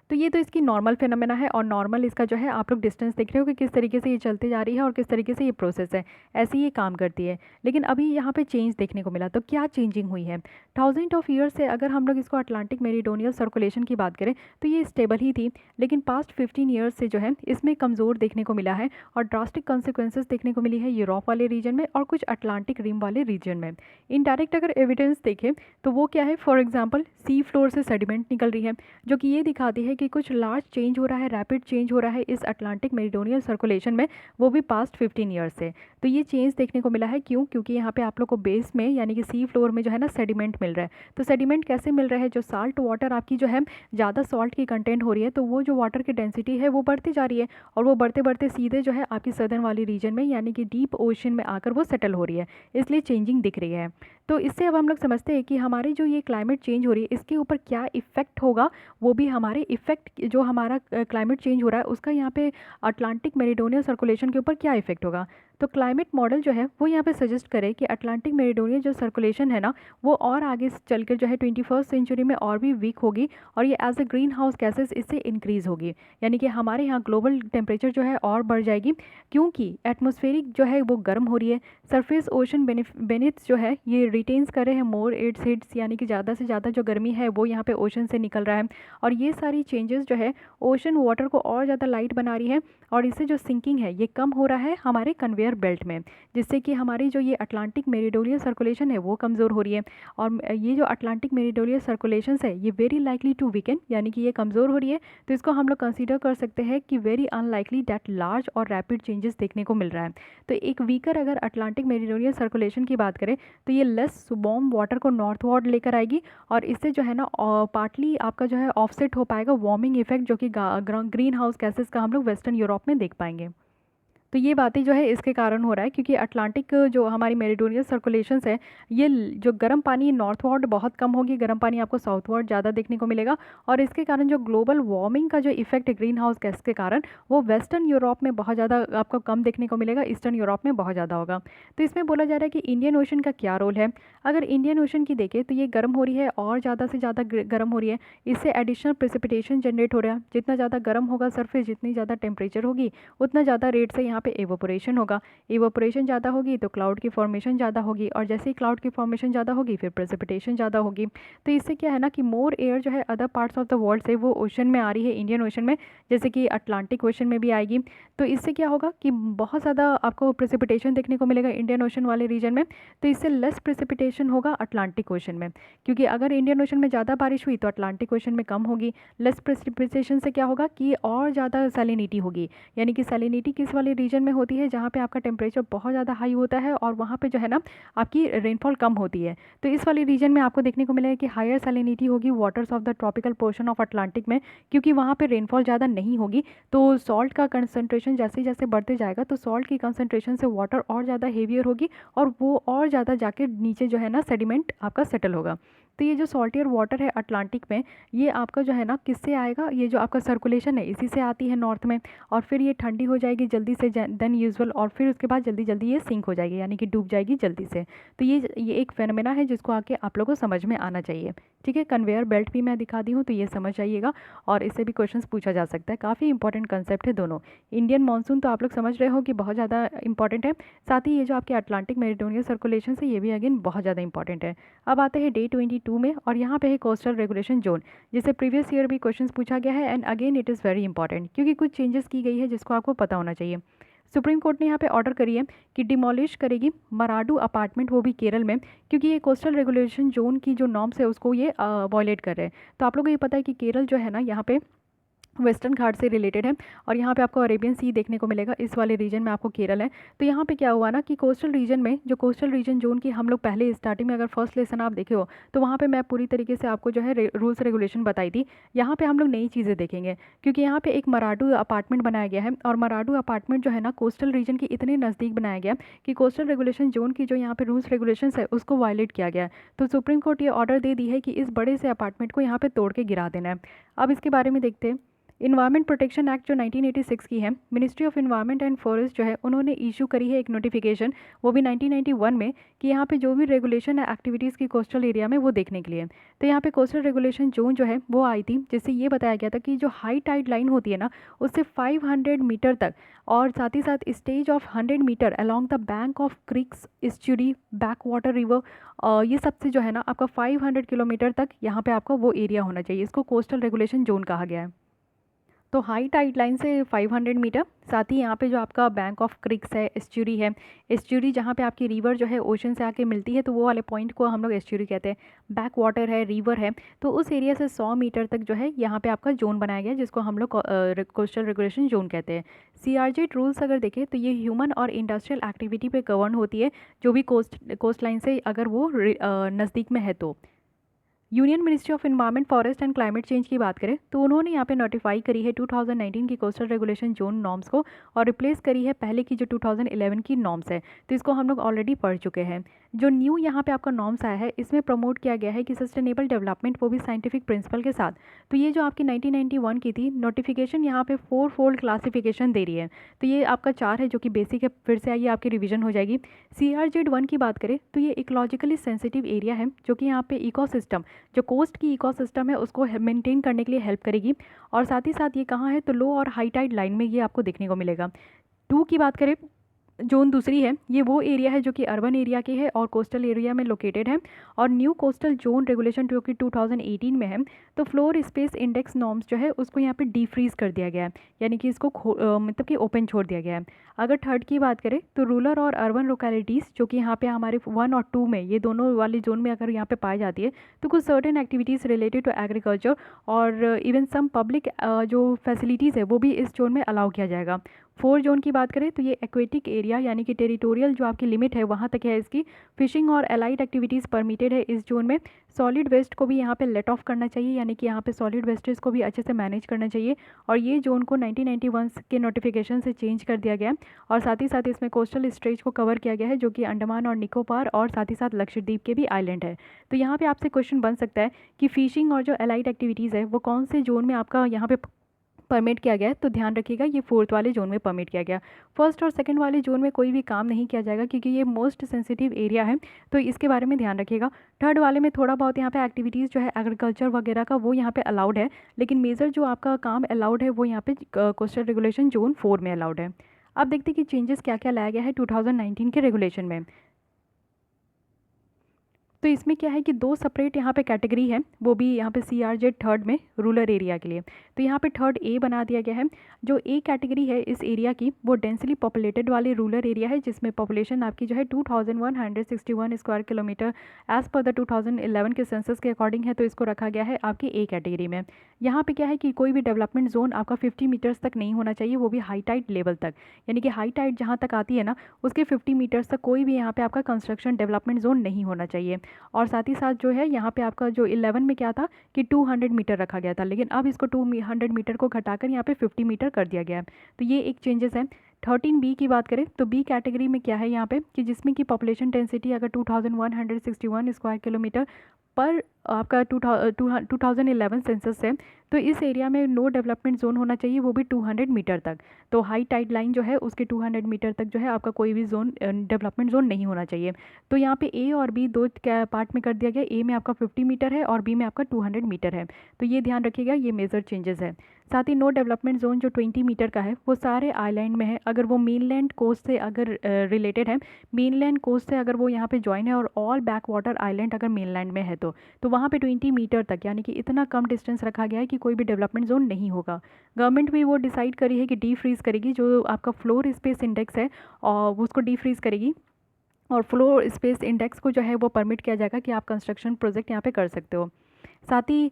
तो ये तो इसकी नॉर्मल फिनोमेना है, और नॉर्मल इसका जो है आप लोग डिस्टेंस देख रहे हो कि किस तरीके से ये चलती जा रही है और किस तरीके से ये प्रोसेस है, ऐसे ये काम करती है। लेकिन अभी यहाँ पे चेंज देखने को मिला, तो क्या चेंजिंग हुई है? थाउजेंड ऑफ ईयर से अगर हम लोग इसको अटलांटिक मेरीडोनियल सर्कुलेशन की बात करें तो ये स्टेबल ही थी, लेकिन पास्ट 15 ईयर्स से जो है इसमें कमज़ोर देखने को मिला है, और ड्रास्टिक कॉन्सिक्वेंसेज देखने को मिली है यूरोप वाले रीजन में और कुछ अटलांटिक रिम वाले रीजन में। इनडायरेक्ट अगर एविडेंस देखें तो वो क्या है, फॉर एग्जाम्पल सी फ्लोर से सेडिमेंट निकल रही है, जो कि ये दिखाती है कि कुछ लार्ज चेंज हो रहा है, रैपिड चेंज हो रहा है इस अटलांटिक मेरीडोनियल सर्कुलेशन में, वो भी पास्ट 15 ईयर्स से। तो ये चेंज देखने को मिला है, क्यों? क्योंकि यहाँ पे आप लोग को बेस में यानी कि सी फ्लोर में जो है ना सेडिमेंट मिल रहा है। तो सेडिमेंट कैसे मिल रहा है? जो साल्ट वाटर आपकी जो है ज़्यादा सॉल्ट की कंटेंट हो रही है, तो वो जो वाटर की डेंसिटी है वो बढ़ती जा रही है, और वो बढ़ते बढ़ते सीधे जो है आपकी सदर्न वाली रीजन में यानी कि डीप ओशन में आकर वो सेटल हो रही है, इसलिए चेंजिंग दिख रही है। तो इससे अब हम लोग समझते हैं कि हमारी जो ये क्लाइमेट चेंज हो रही है इसके ऊपर क्या इफ़ेक्ट होगा, वो भी हमारे इफ़ेक्ट जो हमारा क्लाइमेट चेंज हो रहा है उसका यहाँ पे अटलांटिक मेरीडोनियल सर्कुलेशन के ऊपर क्या इफेक्ट होगा। तो क्लाइमेट मॉडल जो है वो यहाँ पे सजेस्ट करे कि अटलांटिक मेरीडोनियल जो सर्कुलेशन है ना वो और आगे चलकर जो है 21st सेंचुरी में और भी वीक होगी, और ये as a greenhouse gases इससे इंक्रीज़ होगी, यानी कि हमारे यहाँ ग्लोबल टेम्परेचर जो है और बढ़ जाएगी, क्योंकि एटमॉस्फेरिक जो है वो गर्म हो रही है। सरफेस ओशन बेनिथ जो है ये रिटेन्स कर रहे हैं मोर एड्स हीट्स, यानी कि ज़्यादा से ज़्यादा जो गर्मी है वो यहाँ पे ओशन से निकल रहा है, और ये सारी चेंजेस जो है ओशन वाटर को और ज़्यादा लाइट बना रही है, और इससे जो सिंकिंग है ये कम हो रहा है हमारे कन्वेयर बेल्ट में, जिससे कि हमारी जो ये अटलांटिक मेरीडोनियल सर्कुलेशन है वो कमज़ोर हो रही है। और ये जो अटलांटिक मेरीडोनियल सर्कुलेशन है ये वेरी लाइकली टू वीकेंड, यानी कि ये कमज़ोर हो रही है, तो इसको हम लोग कंसीडर कर सकते हैं कि वेरी अनलाइकली दैट लार्ज और रैपिड चेंजेस देखने को मिल रहा है। तो एक वीकर अगर अटलांटिक मेरीडोनियल सर्कुलेशन की बात करें तो ये लेस वार्म वाटर को नॉर्थवर्ड लेकर आएगी, और इससे जो है ना पार्टली आपका जो है ऑफसेट हो पाएगा वार्मिंग इफेक्ट, जो कि ग्रीन हाउस गैसेस का हम लोग वेस्टर्न यूरोप में देख पाएंगे। तो ये बातें जो है इसके कारण हो रहा है क्योंकि अटलांटिक जो हमारी मेरीडोनियल सर्कुलेशंस है ये जो गर्म पानी नॉर्थवर्ड बहुत कम होगी, गर्म पानी आपको साउथवर्ड ज़्यादा देखने को मिलेगा, और इसके कारण जो ग्लोबल वार्मिंग का जो इफेक्ट है ग्रीन हाउस गैस के कारण वो वेस्टर्न यूरोप में बहुत ज़्यादा आपको कम देखने को मिलेगा, ईस्टर्न यूरोप में बहुत ज़्यादा होगा। तो इसमें बोला जा रहा है कि इंडियन ओशन का क्या रोल है। अगर इंडियन ओशन की देखें तो ये गर्म हो रही है और ज़्यादा से ज़्यादा गर्म हो रही है, इससे एडिशनल प्रेसिपिटेशन जनरेट हो रहा है। जितना ज़्यादा गर्म होगा सरफेस, जितनी ज़्यादा टेम्परेचर होगी उतना ज़्यादा रेट से यहाँ पे एवोपोरेशन होगा, एवोपोरेशन ज़्यादा होगी तो क्लाउड की फॉर्मेशन ज़्यादा होगी, और जैसे ही क्लाउड की फॉर्मेशन ज़्यादा होगी फिर प्रेसिपिटेशन ज़्यादा होगी। तो इससे क्या है ना कि मोर एयर जो है other parts of the world से वो ओशन में आ रही है, इंडियन ओशन में, जैसे कि अटलांटिक ओशन में भी आएगी। तो इससे क्या होगा कि बहुत ज़्यादा आपको प्रेसिपिटेशन देखने को मिलेगा इंडियन ओशन वाले रीजन में, तो इससे लेस प्रेसिपिटेशन होगा अटलांटिक ओशन में, क्योंकि अगर इंडियन ओशन में ज़्यादा बारिश हुई तो अटलांटिक ओशन में कम होगी। लेस प्रेसिपिटेशन से क्या होगा कि और ज़्यादा सैलिनिटी होगी, यानी कि सैलिनिटी किस वाले रीजन में होती है जहाँ पे आपका टेम्परेचर बहुत ज़्यादा हाई होता है और वहाँ पे जो है ना आपकी रेनफॉल कम होती है। तो इस वाले रीजन में आपको देखने को मिलेगा कि हायर सैलिनिटी होगी waters of the tropical portion of Atlantic में, क्योंकि वहाँ पे रेनफॉल ज़्यादा नहीं होगी। तो सॉल्ट का कंसनट्रेशन जैसे जैसे बढ़ते जाएगा तो सॉल्ट की कंसनट्रेशन से वाटर और ज़्यादा हेवियर होगी और वो और ज़्यादा जाके नीचे जो है ना सेडिमेंट आपका सेटल होगा। तो ये जो सॉल्टियर वाटर है अटलांटिक में, ये आपका जो है ना किससे आएगा, ये जो आपका सर्कुलेशन है इसी से आती है नॉर्थ में, और फिर ये ठंडी हो जाएगी जल्दी से देन यूजुअल, और फिर उसके बाद जल्दी जल्दी ये सिंक हो जाएगी यानी कि डूब जाएगी जल्दी से। तो ये एक फेनोमेना है जिसको आके आप लोगों को समझ में आना चाहिए। ठीक है, कन्वेयर बेल्ट भी मैं दिखा दी हूँ तो ये समझ आइएगा, और इससे भी क्वेश्चंस पूछा जा सकता है। काफ़ी इंपॉर्टेंट कंसेप्ट है दोनों। इंडियन मानसून तो आप लोग समझ रहे हो कि बहुत ज़्यादा इंपॉर्टेंट है, साथ ही ये जो आपके अटलांटिक मेरिटोनियल सर्कुलेशन है ये भी अगेन बहुत ज़्यादा इंपॉर्टेंट है। अब आते हैं डे 22 में, और यहाँ पे है कोस्टल रेगुलेशन जोन, जिसे प्रीवियस ईयर भी क्वेश्चंस पूछा गया है, and again it is very important क्योंकि कुछ चेंजेस की गई है जिसको आपको पता होना चाहिए। सुप्रीम कोर्ट ने यहाँ पे ऑर्डर करी है कि डिमोलिश करेगी मराडू अपार्टमेंट, वो भी केरल में, क्योंकि ये कोस्टल रेगुलेशन जोन की जो नॉर्म्स है उसको ये वॉयलेट कर रहे हैं। तो आप लोगों को ये पता है कि केरल जो है ना यहाँ पे वेस्टर्न घाट से रिलेटेड है, और यहाँ पे आपको अरेबियन सी देखने को मिलेगा, इस वाले रीजन में आपको केरल है। तो यहाँ पे क्या हुआ ना कि कोस्टल रीजन में, जो कोस्टल रीजन जोन की हम लोग पहले स्टार्टिंग में अगर फर्स्ट लेसन आप देखे हो तो वहाँ पे मैं पूरी तरीके से आपको जो है रूल्स रेगुलेशन बताई थी। यहाँ पे हम लोग नई चीज़ें देखेंगे, क्योंकि यहाँ पे एक मराडू अपार्टमेंट बनाया गया है, और मराडू अपार्टमेंट जो है ना कोस्टल रीजन के इतने नज़दीक बनाया गया कि कोस्टल रेगुलेशन जोन की जो यहाँ पे रूल्स रेगुलेशन है उसको वायलेट किया गया है। तो सुप्रीम कोर्ट ये ऑर्डर दे दी है कि इस बड़े से अपार्टमेंट को यहाँ पे तोड़ के गिरा देना है। अब इसके बारे में देखते हैं। इन्वायरमेंट प्रोटेक्शन एक्ट जो 1986 की है, ministry of environment and forest जो है उन्होंने इशू करी है एक नोटिफिकेशन, वो भी 1991 में, कि यहाँ पे जो भी रेगुलेशन है एक्टिविटीज़ की कोस्टल एरिया में वो देखने के लिए। तो यहाँ पे कोस्टल रेगुलेशन जोन जो है वो आई थी, जिससे ये बताया गया था कि जो हाई टाइड लाइन होती है ना उससे 500 मीटर तक, और साथ ही साथ stage of 100 metre along the bank of creeks, estuary, backwater river, ये सबसे जो है ना आपका 500 किलोमीटर तक यहाँ पे आपका वो एरिया होना चाहिए। इसको कोस्टल रेगुलेशन जोन कहा गया है। तो हाई टाइड लाइन से 500 मीटर, साथ ही यहाँ पे जो आपका बैंक ऑफ क्रिक्स है, एस्चुरी है, एस्चुरी जहाँ पे आपकी रिवर जो है ओशन से आके मिलती है तो वो वाले पॉइंट को हम लोग एस्चुरी कहते हैं। बैक वाटर है, रिवर है, तो उस एरिया से 100 मीटर तक जो है यहाँ पे आपका जोन बनाया गया है, जिसको हम लोग कोस्टल रेगुलेशन जोन कहते हैं। CRZ रूल्स अगर देखें तो ये ह्यूमन और इंडस्ट्रियल एक्टिविटी पे गवर्न होती है, जो भी कोस्ट लाइन से अगर वो नज़दीक में है तो। Union ministry of environment, forest and climate change की बात करें तो उन्होंने यहाँ पे नोटिफाई करी है 2019 की कोस्टल रेगुलेशन जोन नॉर्म्स को, और रिप्लेस करी है पहले की जो 2011 की नॉर्म्स है। तो इसको हम लोग ऑलरेडी पढ़ चुके हैं। जो न्यू यहाँ पे आपका नॉर्म्स आया है इसमें प्रमोट किया गया है कि सस्टेनेबल डेवलपमेंट, वो भी साइंटिफिक प्रिंसिपल के साथ। तो ये जो आपकी 1991 की थी नोटिफिकेशन, यहाँ पे 4 फोल्ड क्लासिफिकेशन दे रही है। तो ये आपका 4 है जो कि बेसिक है, फिर से आइए आपकी रिविजन हो जाएगी। CRZ 1 की बात करें तो ये इकोलॉजिकली सेंसिटिव एरिया है, जो कि यहाँ पे इकोसिस्टम, जो कोस्ट की इकोसिस्टम है उसको मेंटेन करने के लिए हेल्प करेगी। और साथ ही साथ ये कहाँ है तो लो और हाई टाइड लाइन में ये आपको देखने को मिलेगा। 2 की बात करें, जोन दूसरी है, ये वो एरिया है जो कि अर्बन एरिया की है और कोस्टल एरिया में लोकेटेड है। और न्यू कोस्टल जोन रेगुलेशन जो कि 2018 में है, तो फ्लोर स्पेस इंडेक्स नॉर्म्स जो है उसको यहाँ पे डीफ्रीज कर दिया गया है, यानी कि इसको मतलब कि ओपन छोड़ दिया गया है। अगर थर्ड की बात करें तो रूरल और अर्बन लोकेलिटीज़ जो कि यहाँ पे हमारे 1 और 2 में, ये दोनों वाले जोन में अगर यहाँ पे पाई जाती है, तो कुछ certain activities related to agriculture और इवन सम पब्लिक जो फैसिलिटीज़ है वो भी इस जोन में अलाउ किया जाएगा। 4 जोन की बात करें तो ये एक्वेटिक एरिया यानी कि टेरिटोरियल जो आपकी लिमिट है वहाँ तक है इसकी। फिशिंग और एलाइड एक्टिविटीज़ परमिटेड है इस जोन में। सॉलिड वेस्ट को भी यहाँ पे लेट ऑफ करना चाहिए, यानी कि यहाँ पे सॉलिड वेस्टेज को भी अच्छे से मैनेज करना चाहिए। और ये जोन को 1991 के नोटिफिकेशन से चेंज कर दिया गया, और साथ ही साथ इसमें कोस्टल स्ट्रेच को कवर किया गया है जो कि अंडमान और निकोबार और साथ ही साथ लक्षद्वीप के भी आइलैंड है। तो यहाँ पे आपसे क्वेश्चन बन सकता है कि फिशिंग और जो एलाइड एक्टिविटीज़ है वो कौन से जोन में आपका यहाँ पे परमिट किया गया है। तो ध्यान रखिएगा ये 4th वाले जोन में परमिट किया गया। फर्स्ट और सेकंड वाले जोन में कोई भी काम नहीं किया जाएगा क्योंकि ये मोस्ट सेंसिटिव एरिया है, तो इसके बारे में ध्यान रखिएगा। थर्ड वाले में थोड़ा बहुत यहाँ पे एक्टिविटीज़ जो है एग्रीकल्चर वगैरह का वो यहाँ पे अलाउड है, लेकिन मेजर जो आपका काम अलाउड है वो यहाँ पे कोस्टल रेगुलेशन जोन 4 में अलाउड है। अब देखते हैं कि चेंजेस क्या क्या लाया गया है 2019 के रेगुलेशन में। तो तो इसमें क्या है कि दो सेपरेट यहाँ पे कैटेगरी है, वो भी यहाँ पे CRZ थर्ड में रूरल एरिया के लिए। तो यहाँ पे थर्ड ए बना दिया गया है। जो ए कैटेगरी है इस एरिया की वो डेंसली पॉपुलेटेड वाले रूरल एरिया है, जिसमें पॉपुलेशन आपकी जो है 2161 square kilometre as per the 2011 के सेंसस के अकॉर्डिंग है। तो इसको रखा गया है आपकी ए कैटेगरी में। यहाँ पे क्या है कि कोई भी डेवलपमेंट जोन आपका 50 मीटर्स तक नहीं होना चाहिए, वो भी हाई टाइड लेवल तक, यानी कि हाई टाइड जहाँ तक आती है ना उसके 50 मीटर्स तक कोई भी यहाँ पे आपका कंस्ट्रक्शन डेवलपमेंट जोन नहीं होना चाहिए। और साथ ही साथ जो है यहाँ पे आपका जो 11 में क्या था कि 200 मीटर रखा गया था, लेकिन अब इसको 200 मीटर को घटाकर यहाँ पे 50 मीटर कर दिया गया है। तो ये एक चेंजेस है। 13B की बात करें तो बी कैटेगरी में क्या है यहाँ पे कि जिसमें कि पॉपुलेशन डेंसिटी अगर 2161 स्क्वायर किलोमीटर पर आपका 2011 सेंसस है, तो इस एरिया में नो डेवलपमेंट जोन होना चाहिए, वो भी 200 मीटर तक। तो हाई टाइड लाइन जो है उसके 200 मीटर तक जो है आपका कोई भी जोन डेवलपमेंट जोन नहीं होना चाहिए। तो यहाँ पे ए और बी दो पार्ट में कर दिया गया, ए में आपका 50 मीटर है और बी में आपका 200 मीटर है। तो ये ध्यान रखिएगा, ये मेजर चेंजेस है। साथ ही नो डेवलपमेंट जोन जो 20 मीटर का है वो सारे आइलैंड में है, अगर वो मेनलैंड कोस्ट से अगर रिलेटेड है, मेनलैंड कोस्ट से अगर वो यहाँ पे ज्वाइन है और ऑल बैक वाटर आइलैंड अगर मेनलैंड में है तो वहाँ पे 20 मीटर तक, यानी कि इतना कम डिस्टेंस रखा गया है कि कोई भी डेवलपमेंट जोन नहीं होगा। गवर्नमेंट भी वो डिसाइड करी है कि डी फ्रीज करेगी, जो आपका फ्लोर स्पेस इंडेक्स है और उसको डी फ्रीज करेगी और फ्लोर स्पेस इंडेक्स को जो है वो परमिट किया जाएगा कि आप कंस्ट्रक्शन प्रोजेक्ट यहाँ पे कर सकते हो। साथ ही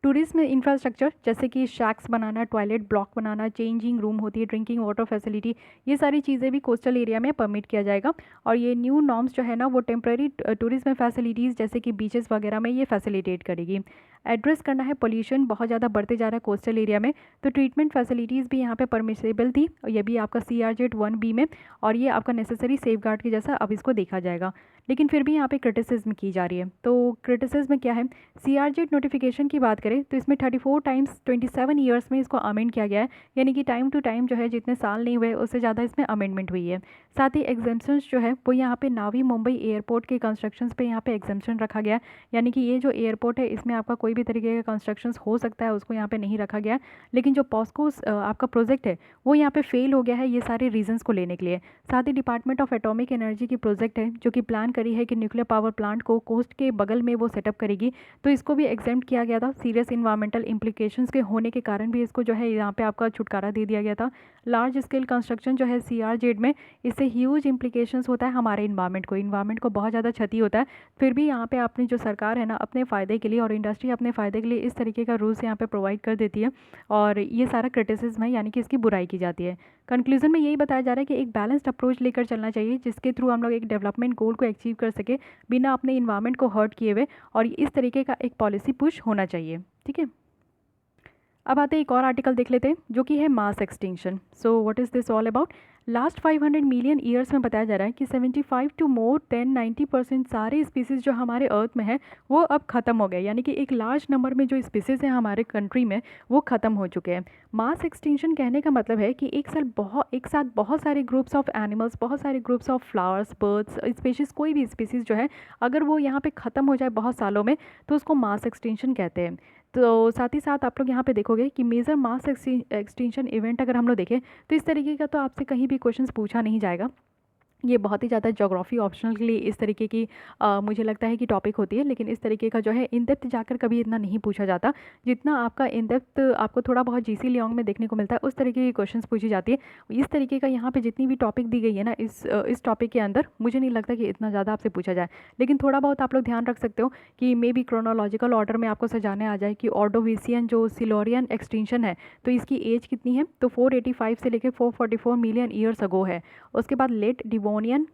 टूरिज्म इंफ्रास्ट्रक्चर जैसे कि शैक्स बनाना, टॉयलेट ब्लॉक बनाना, चेंजिंग रूम होती है, ड्रिंकिंग वाटर फैसिलिटी, ये सारी चीज़ें भी कोस्टल एरिया में परमिट किया जाएगा। और ये न्यू नॉर्म्स जो है ना वो टेम्प्रेरी टूरिज्म फैसिलिटीज़ जैसे कि बीचेस वगैरह में ये फैसिलिटेट करेगी। एड्रेस करना है पोल्यूशन बहुत ज़्यादा बढ़ते जा रहा है कोस्टल एरिया में, तो ट्रीटमेंट फैसिलिटीज़ भी यहाँ पे परमिसेबल थी, और ये भी आपका CRZ 1B में, और ये आपका नेसेसरी सेफगार्ड के जैसा अब इसको देखा जाएगा। लेकिन फिर भी यहाँ पे क्रिटिसिज्म की जा रही है। तो क्रिटिसिज्म क्या है, CRZ नोटिफिकेशन की बात करें तो इसमें 34 टाइम्स 27 ईयर्स में इसको अमेंड किया गया है, यानी कि टाइम टू टाइम जो है जितने साल नहीं हुए उससे ज़्यादा इसमें अमेंडमेंट हुई है। साथ ही एग्जाम्पशंस जो है वो यहाँ पे नावी मुंबई एयरपोर्ट के कंस्ट्रक्शंस पे यहाँ पे एग्जाम्पशन रखा गया है, यानी कि ये जो एयरपोर्ट है इसमें आपका कोई भी तरीके का कंस्ट्रक्शंस हो सकता है, उसको यहाँ पे नहीं रखा गया। लेकिन जो पॉस्को आपका प्रोजेक्ट है वो यहाँ पे फेल हो गया है ये सारे रीजंस को लेने के लिए। साथ ही डिपार्टमेंट ऑफ एटॉमिक एनर्जी की प्रोजेक्ट है जो कि प्लान करी है कि न्यूक्लियर पावर प्लांट को कोस्ट के बगल में वो सेटअप करेगी, तो इसको भी एग्जेम्प्ट किया गया था। सीरियस इन्वायरमेंटल इम्प्लीकेशंस के होने के कारण भी इसको जो है यहाँ पे आपका छुटकारा दे दिया गया था। लार्ज स्केल कंस्ट्रक्शन जो है CRZ में, इससे ह्यूज इम्प्लीकेशंस होता है हमारे इन्वायरमेंट को बहुत ज़्यादा क्षति होता है। फिर भी यहाँ पे अपनी जो सरकार है ना अपने फ़ायदे के लिए और इंडस्ट्री अपने फ़ायदे के लिए इस तरीके का रूल्स यहाँ पे प्रोवाइड कर देती है, और ये सारा क्रिटिसिज्म है, यानी कि इसकी बुराई की जाती है। कंक्लूजन में यही बताया जा रहा है कि एक बैलेंस्ड अप्रोच लेकर चलना चाहिए, जिसके थ्रू हम लोग एक डेवलपमेंट गोल को अचीव कर सके बिना अपने इन्वायरमेंट को हर्ट किए हुए, और इस तरीके का एक पॉलिसी पुश होना चाहिए। ठीक है, अब आते हैं एक और आर्टिकल देख लेते हैं जो कि है mass extinction. So what is this all about. Last 500 million years में बताया जा रहा है कि 75 टू मोर देन 90% सारे स्पीसीज़ जो हमारे अर्थ में है वो अब ख़त्म हो गए, यानी कि एक लार्ज नंबर में जो स्पीसीज़ हैं हमारे कंट्री में वो ख़त्म हो चुके हैं। मास एक्सटिंक्शन कहने का मतलब है कि एक साथ बहुत सारे ग्रुप्स ऑफ एनिमल्स, बहुत सारे groups of flowers, birds, species, कोई भी स्पीसीज़ जो है अगर वो यहाँ पे ख़त्म हो जाए बहुत सालों में तो उसको मास एक्सटिंक्शन कहते हैं। तो साथ ही साथ आप लोग यहाँ पे देखोगे कि मेजर मास एक्सटिंक्शन इवेंट अगर हम लोग देखें तो इस तरीके का तो आपसे कहीं भी क्वेश्चंस पूछा नहीं जाएगा। ये बहुत ही ज़्यादा ज्योग्राफी ऑप्शनल के लिए इस तरीके की मुझे लगता है कि टॉपिक होती है, लेकिन इस तरीके का जो है इन डेप्थ जाकर कभी इतना नहीं पूछा जाता जितना आपका इन डेप्थ आपको थोड़ा बहुत जीसी लियोंग में देखने को मिलता है, उस तरीके की क्वेश्चंस पूछी जाती है। इस तरीके का यहाँ पे जितनी भी टॉपिक दी गई है ना इस टॉपिक के अंदर मुझे नहीं लगता कि इतना ज़्यादा आपसे पूछा जाए, लेकिन थोड़ा बहुत आप लोग ध्यान रख सकते हो कि मे बी क्रोनोलॉजिकल ऑर्डर में आपको सजाने आ जाए कि ऑर्डोविसियन जो सिलोरियन एक्सटिंक्शन है तो इसकी एज कितनी है, तो 485 से लेकर 444 मिलियन ईयर्स अगो है। उसके बाद लेट डिवोनियन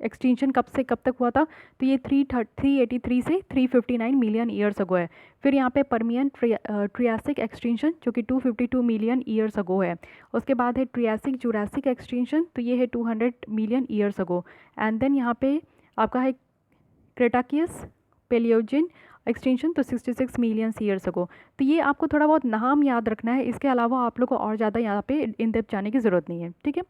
एक्सटिंक्शन कब से कब तक हुआ था, तो ये 383 से 359 मिलियन ईयर्स अगो है। फिर यहाँ पे परमियन ट्रियासिक एक्सटिंक्शन जो कि 252 मिलियन ईयर्स अगो है। उसके बाद है ट्रियासिक जुरासिक एक्सटिंक्शन, तो ये है 200 million years ago. And then यहाँ पे आपका है क्रेटाकियस पेलियोजिन एक्सटेंशन, तो 66 मिलियन ईयर्स अगो। तो ये आपको थोड़ा बहुत नाम याद रखना है, इसके अलावा आप लोग को और ज़्यादा यहाँ पे इन डेप्थ जाने की ज़रूरत नहीं है। ठीक है,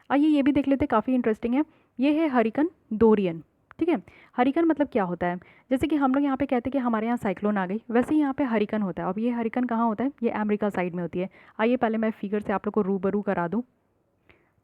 आइए ये भी देख लेते हैं, काफ़ी इंटरेस्टिंग है। ये है हरिकन डोरियन। ठीक है, हरिकन मतलब क्या होता है, जैसे कि हम लोग यहाँ पे कहते हैं कि हमारे यहाँ साइक्लोन आ गई, वैसे ही यहाँ पे हरिकन होता है। अब ये हरिकन कहाँ होता है, ये अमेरिका साइड में होती है। आइए पहले मैं फिगर से आप लोग को रूबरू करा दूँ।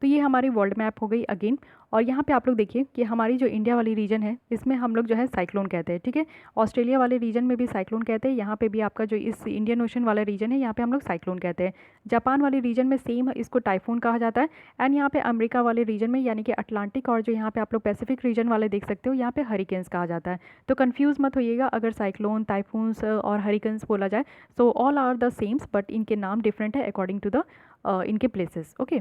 तो ये हमारी वर्ल्ड मैप हो गई अगेन। और यहाँ पे आप लोग देखिए कि हमारी जो इंडिया वाली रीजन है इसमें हम लोग जो है साइक्लोन कहते हैं, ठीक है। ऑस्ट्रेलिया वाले रीजन में भी साइक्लोन कहते हैं, यहाँ पे भी आपका जो इस इंडियन ओशन वाला रीजन है यहाँ पे हम लोग साइक्लोन कहते हैं। जापान वाले रीजन में सेम इसको टाइफून कहा जाता है। एंड यहाँ पे अमेरिका वाले रीजन में यानी कि अटलांटिक और जो यहाँ पे आप लोग पैसिफिक रीजन वाले देख सकते हो यहाँ पे हरिकेन्स कहा जाता है। तो कन्फ्यूज़ मत होइएगा अगर साइक्लोन, टाइफून्स और हरिकेन्स बोला जाए। So all are the sames but इनके नाम डिफरेंट है अकॉर्डिंग टू द इनके प्लेसेस, ओके।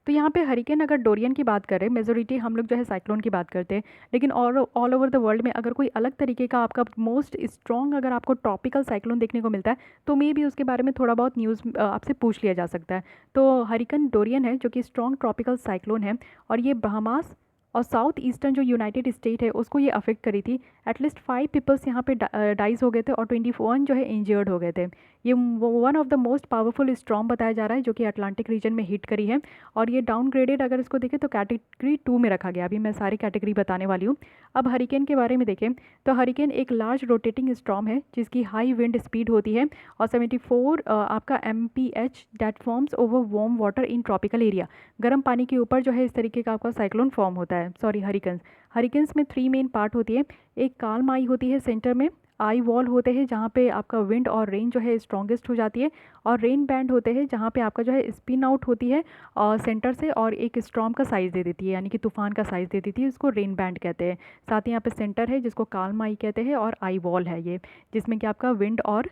तो यहाँ पे हरिकेन अगर डोरियन की बात करें, मेजोरिटी हम लोग जो है साइक्लोन की बात करते हैं, लेकिन ऑल ओवर द वर्ल्ड में अगर कोई अलग तरीके का आपका मोस्ट स्ट्रॉन्ग अगर आपको ट्रॉपिकल साइक्लोन देखने को मिलता है तो मे भी उसके बारे में थोड़ा बहुत न्यूज़ आपसे पूछ लिया जा सकता है। तो हरिकेन डोरियन है जो कि स्ट्रॉन्ग ट्रॉपिकल साइक्लोन है और ये बहामास और साउथ ईस्टर्न जो यूनाइटेड स्टेट है उसको ये अफेक्ट करी थी। एटलीस्ट 5 पीपल्स यहाँ पे डाइज हो गए थे और 21 जो है इंजर्ड हो गए थे। ये one of the most powerful storm बताया जा रहा है जो कि अटलांटिक रीजन में हिट करी है। और ये डाउनग्रेडेड अगर इसको देखें तो कैटेगरी 2 में रखा गया। अभी मैं सारी कैटेगरी बताने वाली हूँ। अब हरिकेन के बारे में देखें तो हरिकेन एक लार्ज रोटेटिंग स्टॉर्म है जिसकी हाई विंड स्पीड होती है और 74 आपका MPH that forms over warm water in tropical area. गर्म पानी के ऊपर जो है इस तरीके का आपका साइक्लोन फॉर्म होता है, सॉरी हरिकेन्स। हरिकेन्स में 3 मेन पार्ट होती है। एक काल्म आई होती है सेंटर में, आई वॉल होते हैं जहाँ पे आपका विंड और रेन जो है स्ट्रॉन्गेस्ट हो जाती है, और रेन बैंड होते हैं जहाँ पे आपका जो है स्पिन आउट होती है और सेंटर से और एक स्टॉर्म का साइज़ दे देती है यानी कि तूफान का साइज़ दे देती है, उसको रेन बैंड कहते हैं। साथ ही यहाँ पे सेंटर है जिसको काल्म आई कहते हैं और आई वॉल है ये, जिसमें कि आपका विंड और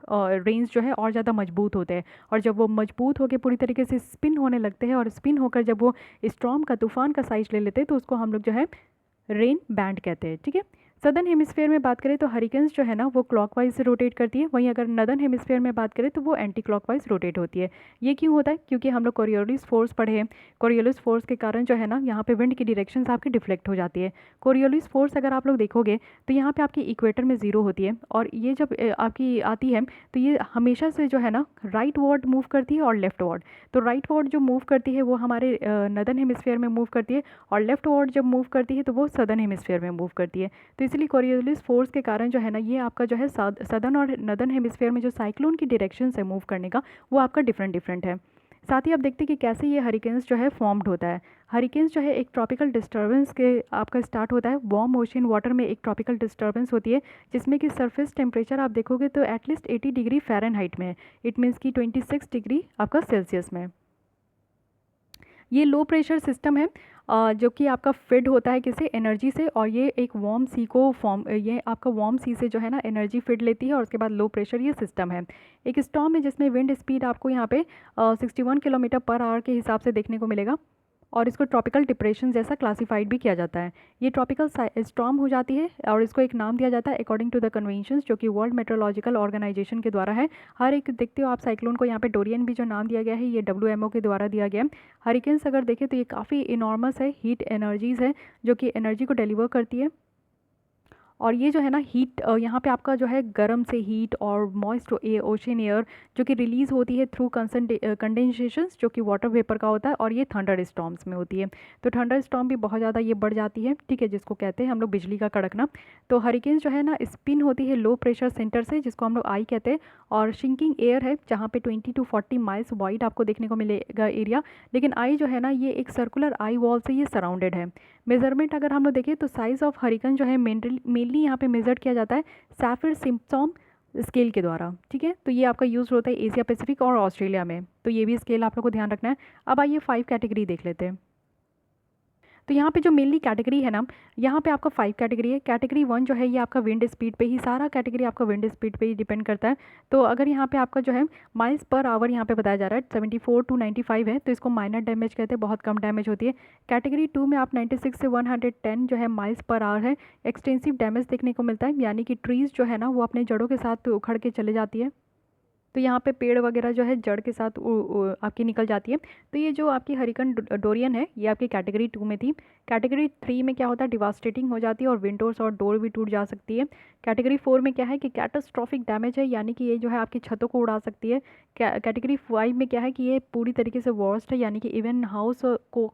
रेंज जो है और ज़्यादा मजबूत होते हैं। और जब वो मजबूत होकर पूरी तरीके से स्पिन होने लगते हैं और स्पिन होकर जब वो स्टॉर्म का तूफान का साइज ले लेते हैं तो उसको हम लोग जो है रेन बैंड कहते हैं, ठीक है। सदर्न हेमिस्फेयर में बात करें तो हरिकेन्स जो है ना वो क्लॉकवाइज से रोटेट करती है, वहीं अगर नदर्न हेमिस्फेयर में बात करें तो वो एंटी क्लॉकवाइज रोटेट होती है। ये क्यों होता है? क्योंकि हम लोग कोरियोलिस फोर्स पढ़े हैं। कोरियोलिस फोर्स के कारण जो है ना यहाँ पे विंड की डायरेक्शन आपकी डिफ्लेक्ट हो जाती है। कोरियोलिस फोर्स अगर आप लोग देखोगे तो यहाँ पे आपकी इक्वेटर में जीरो होती है और ये जब आपकी आती है तो ये हमेशा से जो है ना राइट वर्ड मूव करती है और लेफ्ट वर्ड। तो राइट वर्ड जो मूव करती है वो हमारे नदर्न हेमिस्फेयर में मूव करती है और लेफ्ट वर्ड जब मूव करती है तो वो सदर्न हेमिस्फेयर में मूव करती है। तो इसलिए कोरियोलिस फोर्स के कारण जो है ना ये आपका जो है सदर्न और नदर्न हेमिस्फेयर में जो साइक्लोन की डायरेक्शन है मूव करने का वो आपका डिफरेंट डिफरेंट है। साथ ही आप देखते हैं कि कैसे ये हरिकेन्स जो है फॉर्म्ड होता है। हरिकेन्स जो है एक ट्रॉपिकल डिस्टर्बेंस के आपका स्टार्ट होता है। वार्म ओशन वाटर में एक ट्रॉपिकल डिस्टर्बेंस होती है जिसमें कि सरफेस टेम्परेचर आप देखोगे तो एटलीस्ट 80 डिग्री फ़ारेनहाइट में है। इट मीन्स कि 26 डिग्री आपका सेल्सियस में। ये लो प्रेशर सिस्टम है जो कि आपका फिड होता है किसी एनर्जी से, और ये एक वार्म सी को फॉर्म, ये आपका वार्म सी से जो है ना एनर्जी फिड लेती है और उसके बाद लो प्रेशर ये सिस्टम है। एक स्टॉर्म है जिसमें विंड स्पीड आपको यहाँ पे 61 किलोमीटर पर आवर के हिसाब से देखने को मिलेगा और इसको ट्रॉपिकल डिप्रेशन जैसा क्लासिफाइड भी किया जाता है। ये ट्रॉपिकल स्टॉर्म हो जाती है और इसको एक नाम दिया जाता है अकॉर्डिंग टू द कन्वेंशंस जो कि वर्ल्ड मेट्रोलॉजिकल ऑर्गेनाइजेशन के द्वारा है। हर एक देखते हो आप साइक्लोन को यहाँ पे डोरियन भी जो नाम दिया गया है ये WMO के द्वारा दिया गया है। हरिकेन्स अगर देखें तो ये काफ़ी इनॉर्मस है, हीट एनर्जीज़ है जो कि एनर्जी को डिलीवर करती है। और ये जो है ना हीट यहाँ पे आपका जो है गर्म से हीट और मॉइस्ट ओशन एयर जो कि रिलीज़ होती है थ्रू कंडेंसेशंस जो कि वाटर वेपर का होता है, और ये थंडर स्टॉर्म्स में होती है। तो थंडर स्टॉर्म भी बहुत ज़्यादा ये बढ़ जाती है, ठीक है, जिसको कहते हैं हम लोग बिजली का कड़कना। तो हरिकेन्स जो है ना स्पिन होती है लो प्रेशर सेंटर से जिसको हम लोग आई कहते हैं, और शिंकिंग एयर है जहाँ पे 20 to 40 माइल्स वाइड आपको देखने को मिलेगा एरिया। लेकिन आई जो है ना ये एक सर्कुलर आई वॉल से ये सराउंडेड है। मेजरमेंट अगर हम लोग देखें तो साइज़ ऑफ हरिकेन जो है मेनली यहाँ पे मेजर किया जाता है सैफिर सिम्पसन स्केल के द्वारा, ठीक है। तो ये आपका यूज़ होता है एशिया पैसिफिक और ऑस्ट्रेलिया में, तो ये भी स्केल आप लोग को ध्यान रखना है। अब आइए 5 कैटेगरी देख लेते हैं। तो यहाँ पे जो मेनली कैटेगरी है ना, यहाँ पे आपका 5 कैटेगरी है। कैटेगरी 1 जो है ये आपका विंड स्पीड पे ही, सारा कैटेगरी आपका विंड स्पीड पे ही डिपेंड करता है। तो अगर यहाँ पे आपका जो है माइल्स पर आवर यहाँ पे बताया जा रहा है 74 to 95 है तो इसको माइनर डैमेज कहते हैं, बहुत कम डैमेज होती है। कैटेगरी 2 में आप 96 से 110 जो है माइल्स पर आवर है, एक्सटेंसिव डैमेज देखने को मिलता है, यानी कि ट्रीज़ जो है ना वो अपने जड़ों के साथ उखड़ के चले जाती है। तो यहाँ पे पेड़ वगैरह जो है जड़ के साथ आपकी निकल जाती है। तो ये जो आपकी हरिकेन डोरियन है ये आपकी कैटेगरी 2 में थी। कैटेगरी 3 में क्या होता है, डिवास्टेटिंग हो जाती है और विंडोज़ और डोर भी टूट जा सकती है। कैटेगरी 4 में क्या है कि कैटास्ट्रॉफिक डैमेज है, यानी कि ये जो है आपकी छतों को उड़ा सकती है। कैटेगरी 5 में क्या है कि ये पूरी तरीके से वर्स्ट है, यानी कि इवन हाउस को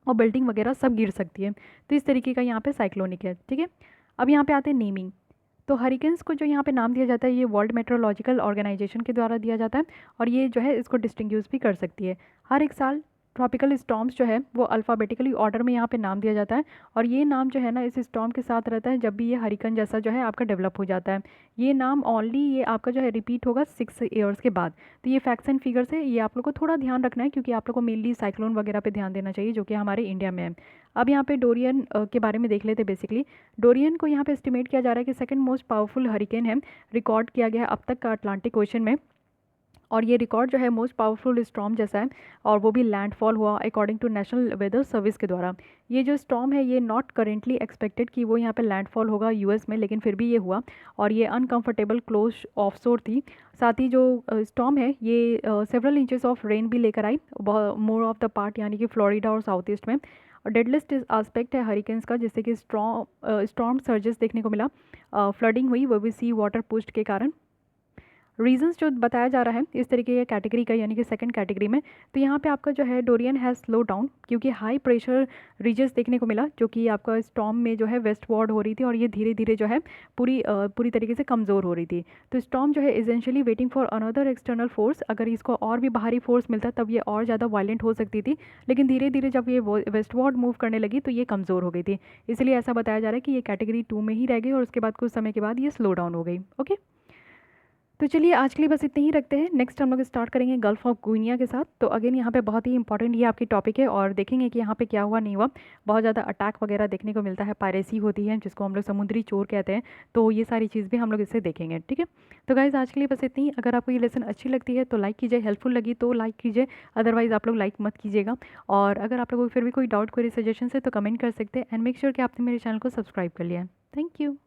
और बिल्डिंग वगैरह सब गिर सकती है। तो इस तरीके का यहाँ पे साइक्लोनिक है, ठीक है। अब यहाँ पे आते हैं नेमिंग। तो हरिकेन्स को जो यहाँ पे नाम दिया जाता है ये वर्ल्ड मेट्रोलॉजिकल ऑर्गेनाइजेशन के द्वारा दिया जाता है और ये जो है इसको डिस्टिंग्विश भी कर सकती है। हर एक साल ट्रॉपिकल स्टॉर्म्स जो है वो अल्फ़ाबेटिकली ऑर्डर में यहाँ पे नाम दिया जाता है, और ये नाम जो है ना इस स्टॉर्म के साथ रहता है जब भी ये हरिकन जैसा जो है आपका डेवलप हो जाता है। ये नाम ओनली ये आपका जो है रिपीट होगा 6 ईयर्स के बाद। तो ये फैक्ट्स एंड फिगर्स है, ये आप लोग को थोड़ा ध्यान रखना है क्योंकि आप लोग को मेनली साइक्लोन वगैरह पे ध्यान देना चाहिए जो कि हमारे इंडिया में है। अब यहाँ पे डोरियन के बारे में देख लेते हैं। बेसिकली डोरियन को यहाँ पे एस्टिमेट किया जा रहा है कि सेकंड मोस्ट पावरफुल हरिकेन है, रिकॉर्ड किया गया है अब तक का अटलांटिक ओशन में। और ये रिकॉर्ड जो है मोस्ट पावरफुल स्टॉर्म जैसा है, और वो भी लैंडफॉल हुआ according to national weather service के द्वारा। ये जो स्टॉर्म है ये नॉट करेंटली एक्सपेक्टेड कि वो यहाँ पे लैंडफॉल होगा यूएस में, लेकिन फिर भी ये हुआ और ये अनकंफर्टेबल क्लोज ऑफशोर थी। साथ ही जो स्टॉर्म है ये सेवरल इंचेस ऑफ रेन भी लेकर आई मोर ऑफ द पार्ट यानी कि फ्लोरिडा और साउथ ईस्ट में। और डेडलिस्ट आस्पेक्ट है हरिकेन्स का, जिससे कि स्टॉर्म सर्जेस देखने को मिला, फ्लडिंग हुई वो भी सी वाटर पुस्ट के कारण। रीजंस जो बताया जा रहा है इस तरीके के कैटेगरी का यानी कि सेकंड कैटेगरी में, तो यहाँ पे आपका जो है डोरियन हैज़ स्लो डाउन क्योंकि हाई प्रेशर रीजन्स देखने को मिला जो कि आपका स्टॉर्म में जो है वेस्ट वार्ड हो रही थी, और ये धीरे धीरे जो है पूरी तरीके से कमज़ोर हो रही थी। तो स्टॉर्म जो है essentially waiting for another external force, अगर इसको और भी बाहरी फोर्स मिलता तब ये और ज़्यादा वायलेंट हो सकती थी, लेकिन धीरे धीरे जब ये वेस्ट वार्ड मूव करने लगी तो ये कमज़ोर हो गई थी। इसलिए ऐसा बताया जा रहा है कि ये कैटेगरी 2 में ही रह गई और उसके बाद कुछ समय के बाद ये स्लो डाउन हो गई। ओके, तो चलिए आज के लिए बस इतने ही रखते हैं। नेक्स्ट हम लोग स्टार्ट करेंगे गल्फ ऑफ गुइनिया के साथ। तो अगेन यहाँ पे बहुत ही इंपॉर्टेंट ये आपकी टॉपिक है, और देखेंगे कि यहाँ पे क्या हुआ नहीं हुआ। बहुत ज़्यादा अटैक वगैरह देखने को मिलता है, पायरेसी होती है जिसको हम लोग समुद्री चोर कहते हैं, तो ये सारी चीज़ भी हम लोग इससे देखेंगे। ठीक है, तो गाइज़ आज के लिए बस इतनी ही। अगर आपको ये लेसन अच्छी लगती है तो लाइक कीजिए, हेल्पफुल लगी तो लाइक कीजिए, अदरवाइज़ आप लोग लाइक मत कीजिएगा। और अगर आप लोगों को फिर भी कोई डाउट कोई सजेशन है तो कमेंट कर सकते हैं, एंड मेक श्योर कि आपने मेरे चैनल को सब्सक्राइब कर लिया है। Thank you.